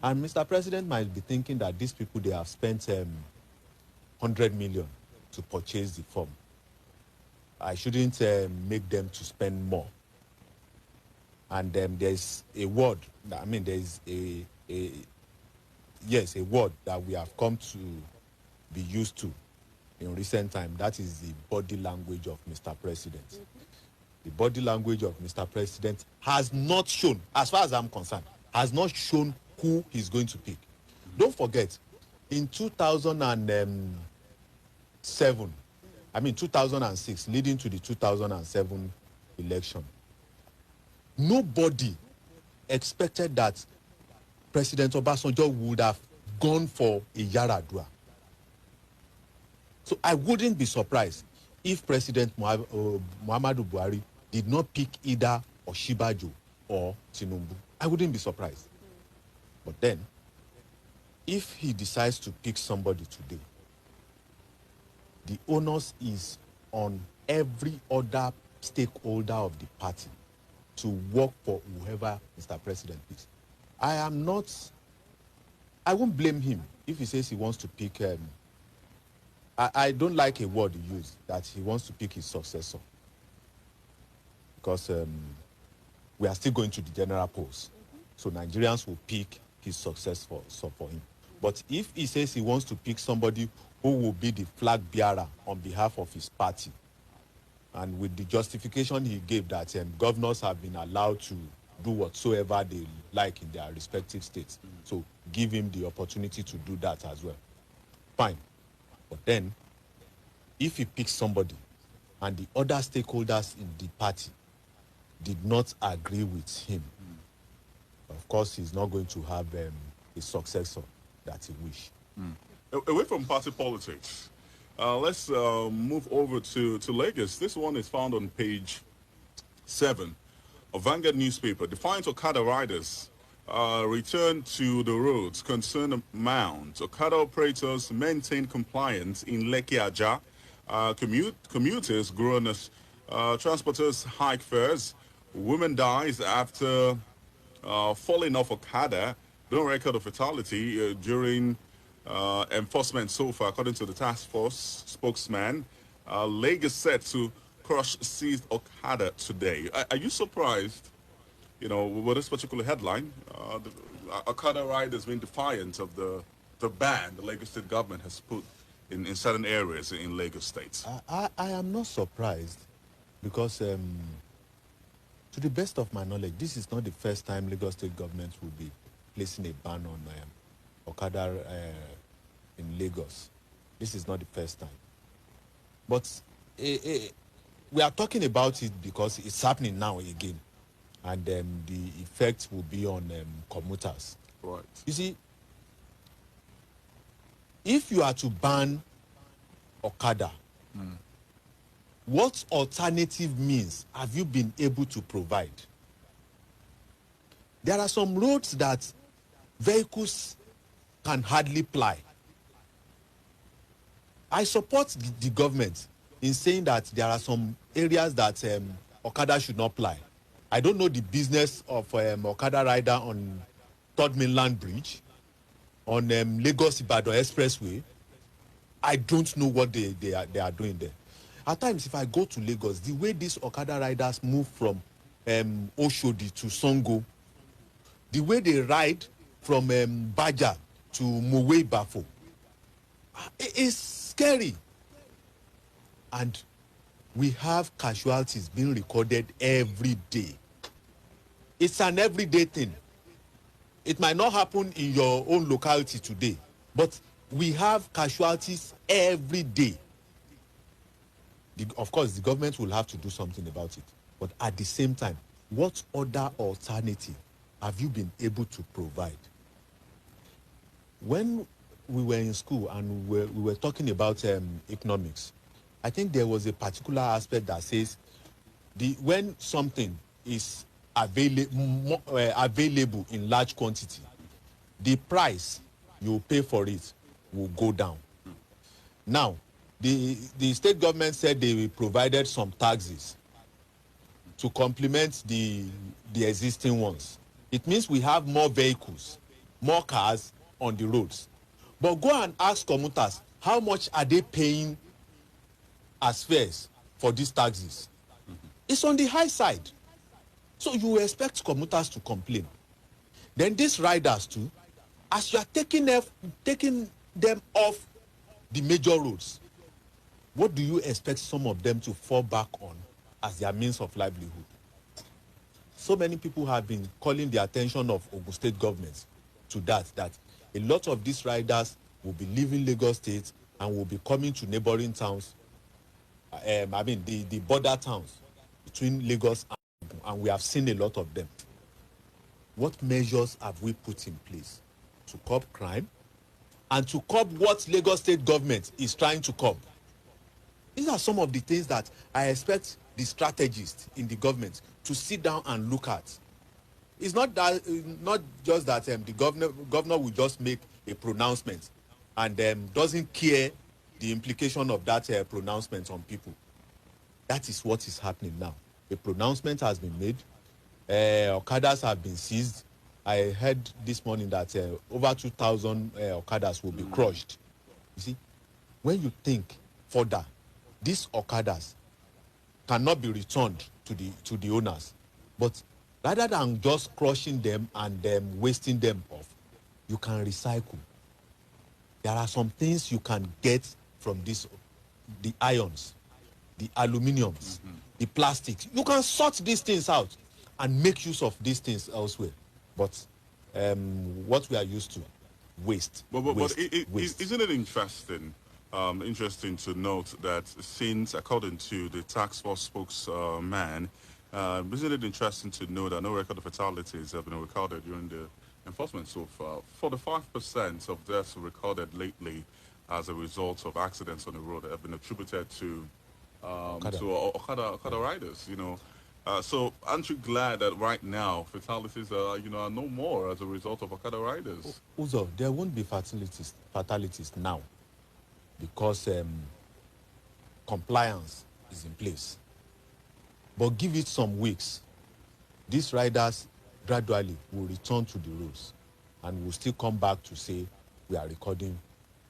And Mr. President might be thinking that these people, they have spent 100 million to purchase the form. I shouldn't make them to spend more. And there's a word, there's a word that we have come to be used to in recent time, that is the body language of Mr. President. The body language of Mr. President has not shown, as far as I'm concerned, has not shown who he's going to pick. Don't forget, in 2006, leading to the 2007 election, nobody expected that President Obasanjo would have gone for a Yaradua. So I wouldn't be surprised if President Muhammadu Buhari did not pick either Oshibajo or Tinubu. I wouldn't be surprised. But then, if he decides to pick somebody today, the onus is on every other stakeholder of the party to work for whoever Mr. President picks. I won't blame him if he says he wants to pick, I don't like a word he used, that he wants to pick his successor. Because we are still going to the general polls. So Nigerians will pick his successor for him. But if he says he wants to pick somebody who will be the flag bearer on behalf of his party, and with the justification he gave that governors have been allowed to do whatsoever they like in their respective states, so give him the opportunity to do that as well. Fine. But then, if he picks somebody and the other stakeholders in the party did not agree with him, of course he's not going to have a successor that he wishes. Away from party politics, let's move over to Lagos. This one is found on page 7 of Vanguard newspaper. Defiant Okada riders return to the roads. Concern mounts. Okada operators maintain compliance in Lekki Aja. Commuters groaners. Transporters hike fares. Woman dies after falling off Okada. Don't record a fatality during enforcement so far, according to the task force spokesman. Lagos set to crush seized Okada today. Are you surprised, with this particular headline? The Okada riders being defiant of the ban the Lagos State government has put in certain areas in Lagos State. I am not surprised because, to the best of my knowledge, this is not the first time Lagos State government will be placing a ban on Okada in Lagos. This is not the first time. But we are talking about it because it's happening now again. And the effect will be on commuters. Right. You see, if you are to ban Okada, what alternative means have you been able to provide? There are some roads that vehicles can hardly ply. I support the government in saying that there are some areas that Okada should not ply. I don't know the business of Okada rider on Third Mainland Bridge, on Lagos-Ibadan Expressway. I don't know what they are doing there. At times, if I go to Lagos, the way these Okada riders move from Oshodi to Songo, the way they ride from Baja to Mowe Bafo, it is scary. And we have casualties being recorded every day. It's an everyday thing. It might not happen in your own locality today, but we have casualties every day. Of course, the government will have to do something about it. But at the same time, what other alternative have you been able to provide? When we were in school and we were talking about economics, I think there was a particular aspect that says when something is available in large quantity, the price you pay for it will go down. Now, the state government said they provided some taxes to complement the existing ones. It means we have more vehicles, more cars on the roads. But go and ask commuters, how much are they paying as fares for these taxes? It's on the high side. So you expect commuters to complain. Then these riders too, as you are taking them off the major roads, what do you expect some of them to fall back on as their means of livelihood? So many people have been calling the attention of Ogun State government to that a lot of these riders will be leaving Lagos State and will be coming to neighboring towns, the border towns between Lagos and Ogun, and we have seen a lot of them. What measures have we put in place to curb crime and to curb what Lagos State government is trying to curb? These are some of the things that I expect the strategists in the government to sit down and look at. It's not just that the governor will just make a pronouncement and doesn't care the implication of that pronouncement on people. That is what is happening now. A pronouncement has been made. Okadas have been seized. I heard this morning that over 2,000 Okadas will be crushed. You see, when you think further, these Okadas cannot be returned to the owners. But rather than just crushing them and wasting them off, you can recycle. There are some things you can get from this, the ions, the aluminiums, the plastics. You can sort these things out and make use of these things elsewhere. But what we are used to, waste. But waste. Isn't it interesting to note that since, according to the task force spokesman, isn't it interesting to know that no record of fatalities have been recorded during the enforcement so far? 45% of deaths recorded lately as a result of accidents on the road have been attributed to Okada riders, you know. So aren't you glad that right now fatalities are no more as a result of Okada riders? Uzor, there won't be fatalities now because compliance is in place. But give it some weeks, these riders gradually will return to the roads and will still come back to say we are recording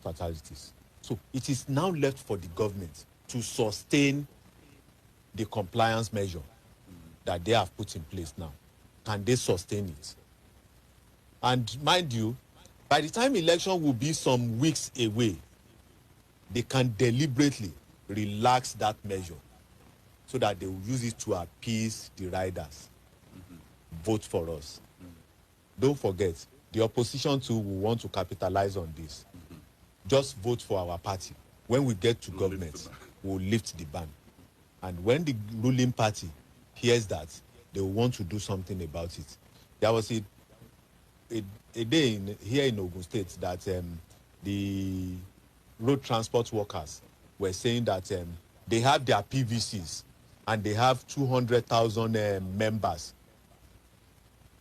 fatalities. So it is now left for the government to sustain the compliance measure that they have put in place now. Can they sustain it? And mind you, by the time election will be some weeks away, they can deliberately relax that measure so that they will use it to appease the riders. Vote for us. Don't forget, the opposition too will want to capitalize on this. Just vote for our party. When we get to government, we'll lift the ban. And when the ruling party hears that, they will want to do something about it. There was a day here in Ogun State that the road transport workers were saying that they have their PVCs and they have 200,000 members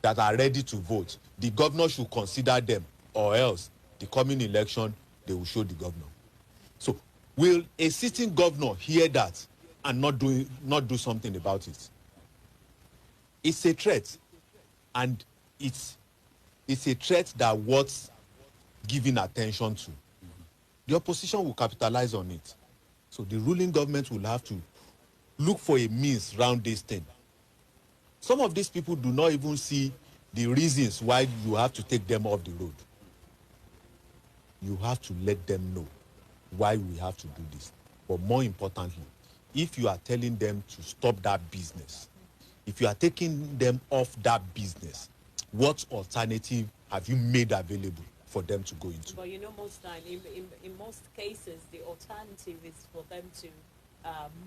that are ready to vote. The governor should consider them, or else the coming election, they will show the governor. So will a sitting governor hear that and not do something about it? It's a threat, and it's a threat that worth giving attention to. The opposition will capitalize on it. So the ruling government will have to look for a means around this thing. Some of these people do not even see the reasons why you have to take them off the road. You have to let them know why we have to do this. But more importantly, if you are telling them to stop that business, if you are taking them off that business, what alternative have you made available for them to go into? But most time, in most cases, the alternative is for them to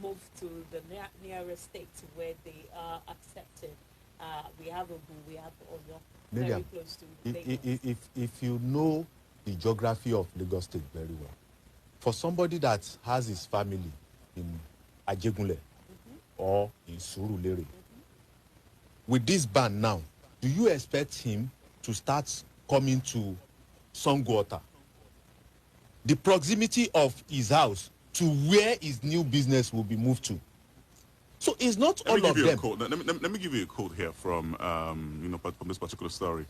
move to the nearest state where they are accepted. We have Ogun, we have Oyo, very Maryam, close to Lagos. if you know the geography of Lagos State very well, for somebody that has his family in Ajegunle or in Surulere, with this ban now, do you expect him to start coming to Songwater? The proximity of his house to where his new business will be moved to. So it's not all of them. Let me give you a quote here from from this particular story.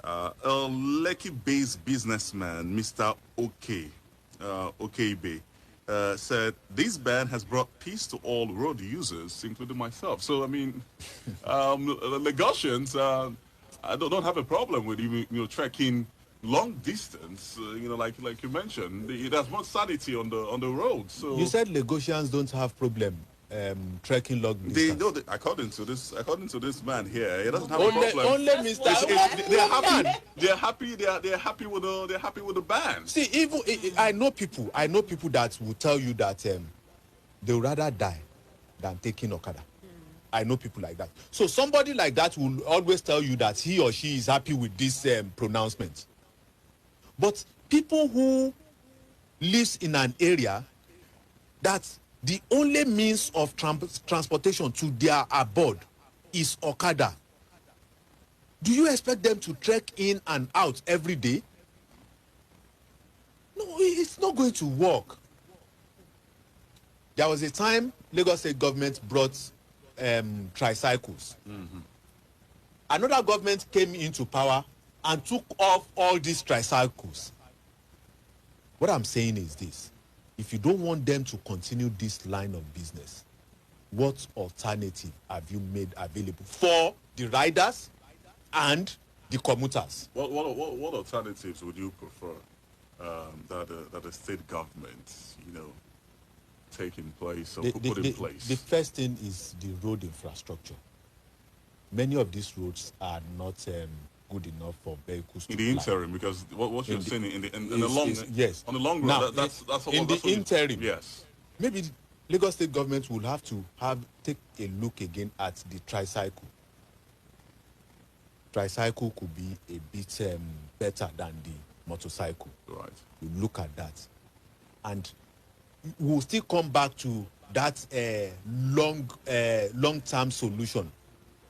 A Lekki-based businessman, Mr. Okebe, said this ban has brought peace to all road users, including myself. So I mean, Lagosians, I don't have a problem with trekking long distance, like you mentioned, it has more sanity on the road. So You said Lagosians don't have problem trekking long they distance. know that according to this man here, he doesn't have Only- a problem. only Mr. They're happy. Man. They're happy. They're happy with the band. See, even I know people that will tell you that they would rather die than taking Okada. I know people like that. So somebody like that will always tell you that he or she is happy with this pronouncement. But people who lives in an area that the only means of transportation to their abode is Okada, do you expect them to trek in and out every day? No, it's not going to work. There was a time Lagos State government brought tricycles. Another government came into power and took off all these tricycles. What I'm saying is this: if you don't want them to continue this line of business, what alternative have you made available for the riders and the commuters? What alternatives would you prefer that the state government, taking place or put in place? The first thing is the road infrastructure. Many of these roads are not good enough for vehicles to in the fly. interim, because what you're saying in the Is- long yes. on the long run, Now, that's in the interim, yes. maybe the Lagos State government will have to take a look again at the tricycle. Tricycle could be a bit better than the motorcycle. Right. You look at that, and we'll still come back to that long-term solution,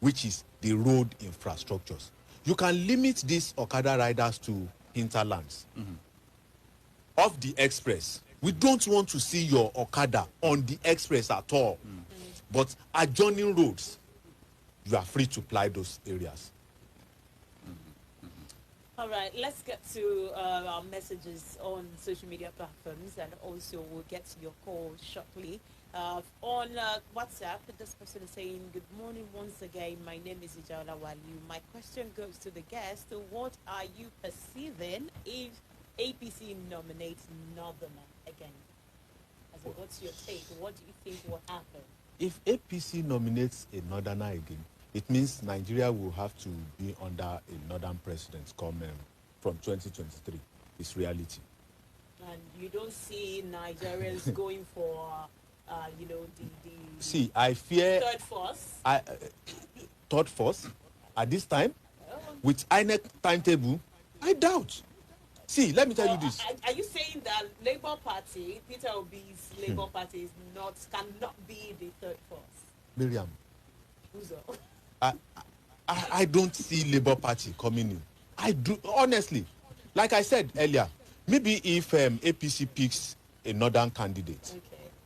which is the road infrastructures. You can limit these Okada riders to hinterlands. Off the express, we don't want to see your Okada on the express at all. But adjoining roads, you are free to ply those areas. All right, let's get to our messages on social media platforms, and also we'll get to your call shortly. On WhatsApp, this person is saying, good morning once again. My name is Ijala Waliu. My question goes to the guest. What are you perceiving if APC nominates Northerner again? What's your take? What do you think will happen? If APC nominates a Northerner again, it means Nigeria will have to be under a Northern president from 2023. It's reality. And you don't see Nigerians going for, the See, I fear third force? Third force at this time with INEC timetable, I doubt. See, let me tell you this. Are you saying that Labour Party, Peter Obi's Labour Party, cannot be the third force? Maryam, Uzor. I don't see Labour Party coming in. I do, honestly. Like I said earlier, maybe if APC picks a northern candidate,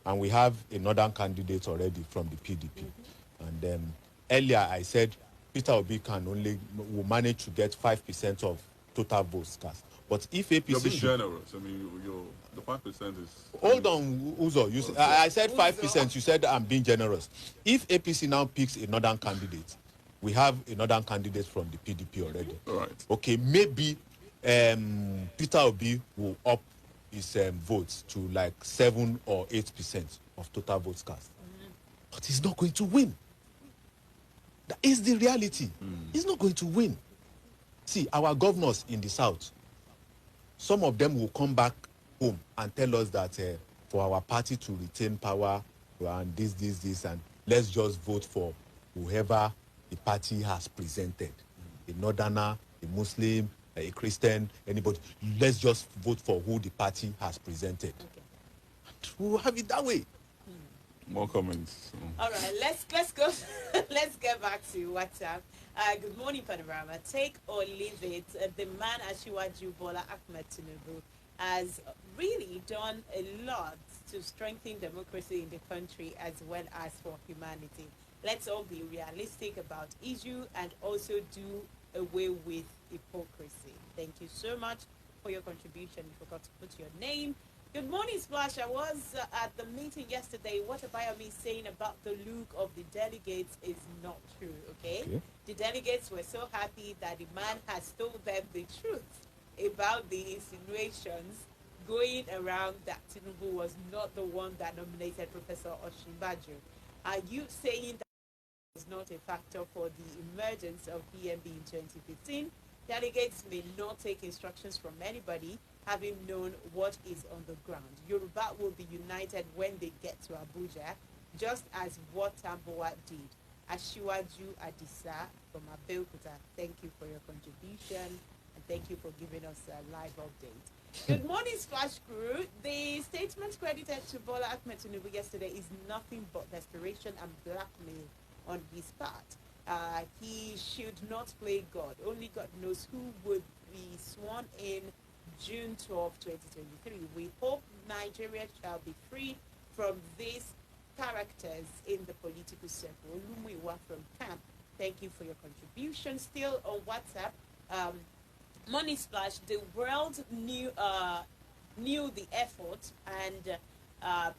and we have a northern candidate already from the PDP, and then earlier I said Peter Obi will manage to get 5% of total votes cast. But if APC... You're being generous. I mean, the 5% is... Hold on, Uzo. I said 5%. You said I'm being generous. If APC now picks a northern candidate, we have a northern candidate from the PDP already. Right. Okay, maybe Peter Obi will up his votes to like 7 or 8% of total votes cast. But he's not going to win. That is the reality. He's not going to win. See, our governors in the south, some of them will come back home and tell us that for our party to retain power and this, and let's just vote for whoever the party has presented. A northerner, a Muslim, a Christian, anybody. Let's just vote for who the party has presented. And we'll have it that way. More comments. All right, let's go. Let's get back to WhatsApp. Good morning, Panorama. Take or leave it. The man Asiwaju Bola Ahmed Tinubu has really done a lot to strengthen democracy in the country as well as for humanity. Let's all be realistic about issue and also do away with hypocrisy. Thank you so much for your contribution. You forgot to put your name. Good morning, Splash. I was at the meeting yesterday. What Abayomi is saying about the look of the delegates is not true, okay? The delegates were so happy that the man has told them the truth. about the insinuations going around that Tinubu was not the one that nominated Professor Osinbajo. Are you saying that was not a factor for the emergence of PMB in 2015? Delegates may not take instructions from anybody, having known what is on the ground. Yoruba will be united when they get to Abuja, just as what Tamboa did. Ashiwaju Adisa from Abeokuta, thank you for your contribution, and thank you for giving us a live update. Good morning, Splash Crew. The statement credited to Bola Ahmed Tinubu yesterday is nothing but desperation and blackmail on his part. He should not play God. Only God knows who would be sworn in June 12, 2023. We hope Nigeria shall be free from these characters in the political circle. Olumuyiwa from camp, thank you for your contribution. Still on WhatsApp, Money Splash, the world knew the effort and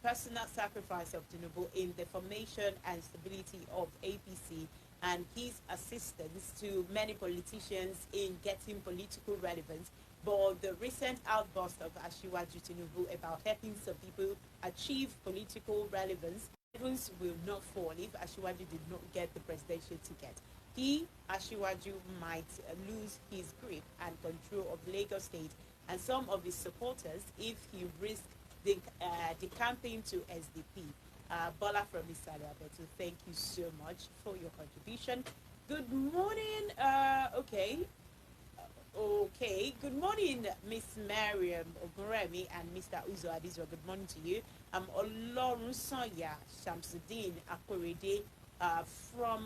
personal sacrifice of Tinubu in the formation and stability of APC and his assistance to many politicians in getting political relevance. But the recent outburst of Ashiwaju Tinubu about helping some people achieve political relevance, heavens will not fall if Ashiwaju did not get the presidential ticket. He, Ashiwaju, might lose his grip and control of Lagos State and some of his supporters if he risks the campaign to SDP. Bola from Isala, so thank you so much for your contribution. Good morning. Okay. Good morning, Miss Maryam Ogunremi and Mr. Uzor Adizua. Good morning to you. I'm Olorunsanya Shamsuddin Akorede from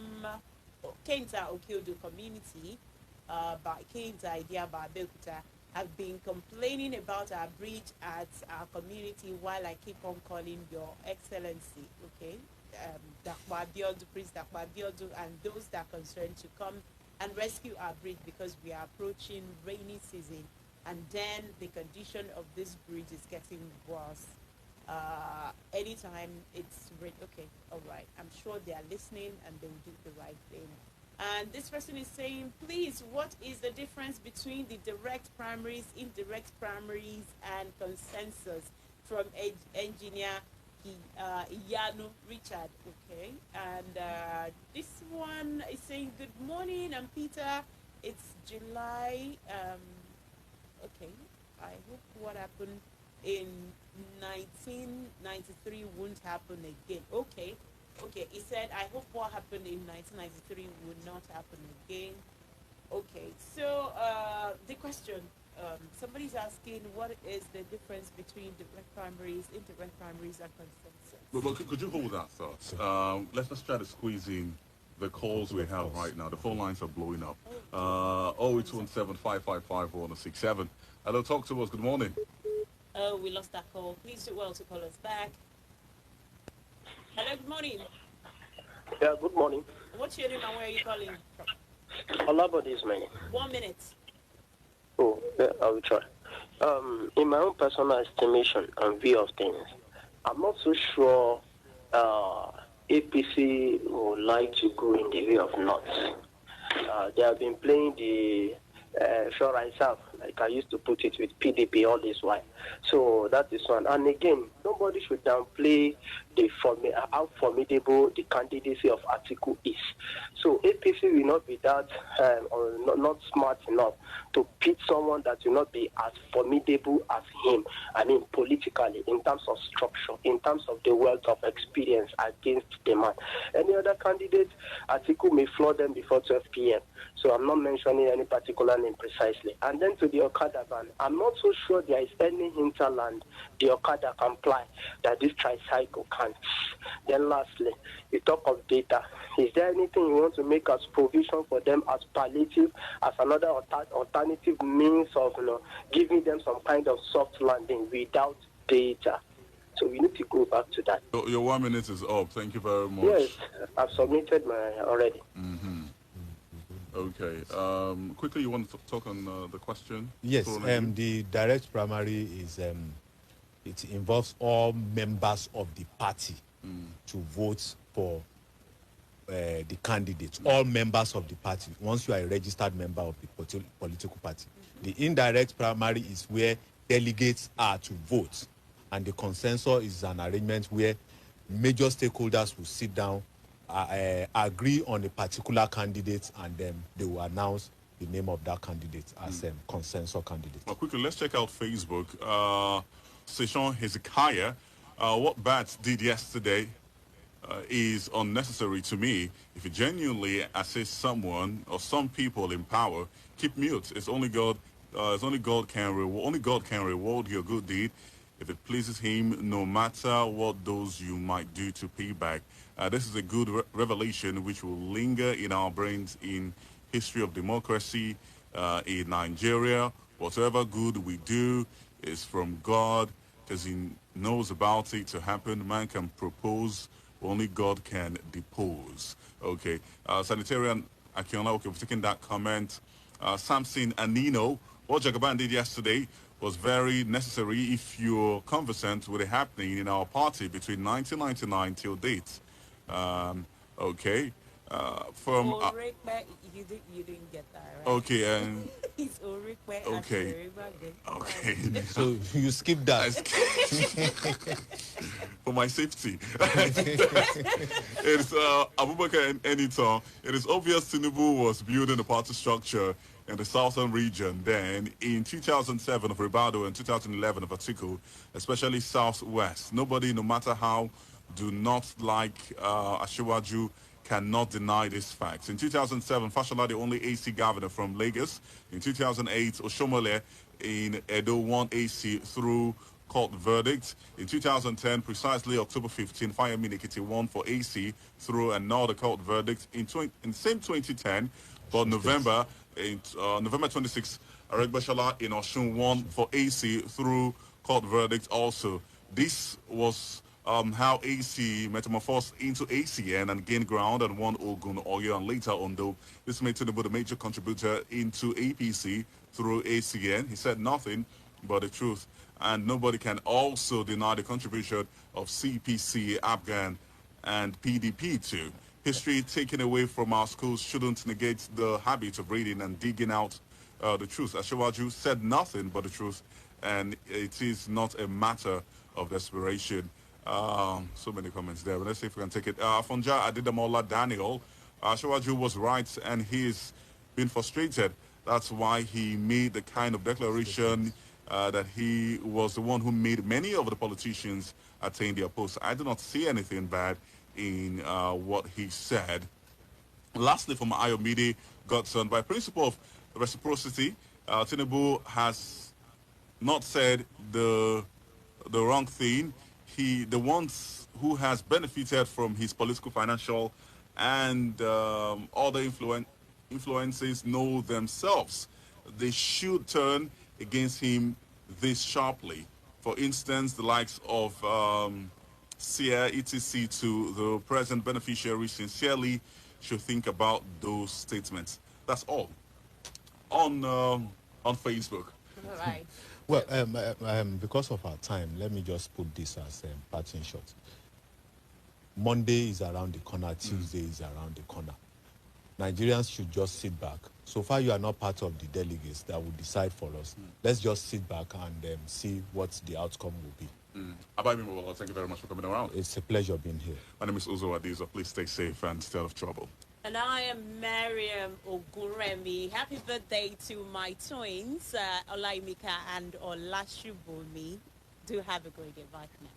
Kenta Okiodo community by Kenta Idea by Abeokuta. I've been complaining about our bridge at our community while I keep on calling Your Excellency, okay? Dakwa Biodu, Prince Dakwa Biodu, and those that are concerned to come and rescue our bridge because we are approaching rainy season, and then the condition of this bridge is getting worse. Anytime it's rain, okay, all right. I'm sure they are listening and they will do the right thing. And this person is saying, please, what is the difference between the direct primaries, indirect primaries, and consensus from engineer Iyanu Richard? Okay. And this one is saying, good morning, I'm Peter. It's July. Okay. I hope what happened in 1993 won't happen again. Okay. Okay, he said, I hope what happened in 1993 would not happen again. Okay, so the question, somebody's asking, what is the difference between direct primaries, indirect primaries, and consensus? But could you hold that thought? Let's try to squeeze in the calls we have right now. The phone lines are blowing up. 0817-555-167. Hello, talk to us. Good morning. Oh, we lost that call. Please do well to call us back. Hello, good morning. Yeah, good morning. What's your name and where are you calling from? Olabode is my name. 1 minute. Oh, yeah, I will try. In my own personal estimation and view of things, I'm not so sure APC would like to go in the way of North. They have been playing the sure I serve, like I used to put it with PDP all this while. So that is one. And again, nobody should downplay how formidable the candidacy of Atiku is. So APC will not be that or not smart enough to pick someone that will not be as formidable as him. I mean, politically, in terms of structure, in terms of the wealth of experience against the man. Any other candidate, Atiku may floor them before 12 p.m. So I'm not mentioning any particular name precisely. And then to the Okada ban, I'm not so sure there is any hinterland the Okada can apply that this tricycle can't. Then lastly, you talk of data. Is there anything you want to make as provision for them as palliative, as another alternative means of giving them some kind of soft landing without data? So we need to go back to that. Your 1 minute is up. Thank you very much. Yes, I've submitted my already. Mm-hmm. Okay. Quickly, you want to talk on the question? Yes. The direct primary is it involves all members of the party to vote for the candidates, all members of the party, once you are a registered member of the political party. The indirect primary is where delegates are to vote, and the consensus is an arrangement where major stakeholders will sit down, agree on a particular candidate, and then they will announce the name of that candidate as a consensus candidate. Well, quickly, let's check out Facebook. Session Hezekiah, what Bats did yesterday is unnecessary to me. If you genuinely assist someone or some people in power, keep mute. It's only God. Only God can reward your good deed if it pleases Him, no matter what those you might do to pay back. This is a good revelation which will linger in our brains in history of democracy in Nigeria. Whatever good we do is from God, because He knows about it to happen. Man can propose, only God can depose. Okay, Sanitarian Akiola, okay, we've taken that comment. Samson Anino, what Jagaban did yesterday was very necessary if you're conversant with the happening in our party between 1999 till date. Okay. From you didn't get that right. Okay, and It's okay. So you skip that. For my safety. It's Abubakar and Eniton. It is obvious Tinubu was building a party structure in the southern region. Then in 2007 of Ribado and 2011 of Atiku, especially southwest, nobody, no matter how, do not like Ashiwaju, cannot deny these facts. In 2007, Fashola, the only AC governor from Lagos. In 2008, Oshomole in Edo won AC through court verdict. In 2010, precisely October 15, Fayemi Nekiti won for AC through another court verdict. In same 2010, but November 26, Aregbeshala in Oshun won for AC through court verdict also. This was how AC metamorphosed into ACN and gained ground and won Ogun, Oyo, and later Ondo. This made Tinubu the major contributor into APC through ACN. He said nothing but the truth, and nobody can also deny the contribution of CPC, Afghan, and PDP too. History taken away from our schools shouldn't negate the habit of reading and digging out the truth. Ashewaju said nothing but the truth, and it is not a matter of desperation. So many comments there, but let's see if we can take it. Fonja Adidamola Daniel, Ashewaju was right, and he's been frustrated. That's why he made the kind of declaration that he was the one who made many of the politicians attain their posts. I do not see anything bad in what he said. Lastly, from Ayomide Godson, by principle of reciprocity, Tinubu has not said the wrong thing. The ones who has benefited from his political, financial, and other influences know themselves. They should turn against him this sharply. For instance, the likes of SIA, etc. to the present beneficiary sincerely should think about those statements. That's all on Facebook. All right. Well, because of our time, let me just put this as parting shot. Monday is around the corner, Tuesday is around the corner. Nigerians should just sit back. So far, you are not part of the delegates that will decide for us. Let's just sit back and see what the outcome will be. Abayi, thank you very much for coming around. It's a pleasure being here. My name is Uzor Adizua. Please stay safe and stay out of trouble. And I am Maryam Ogunremi. Happy birthday to my twins, Olaimika and Olashubomi. Do have a great day. Bye for now.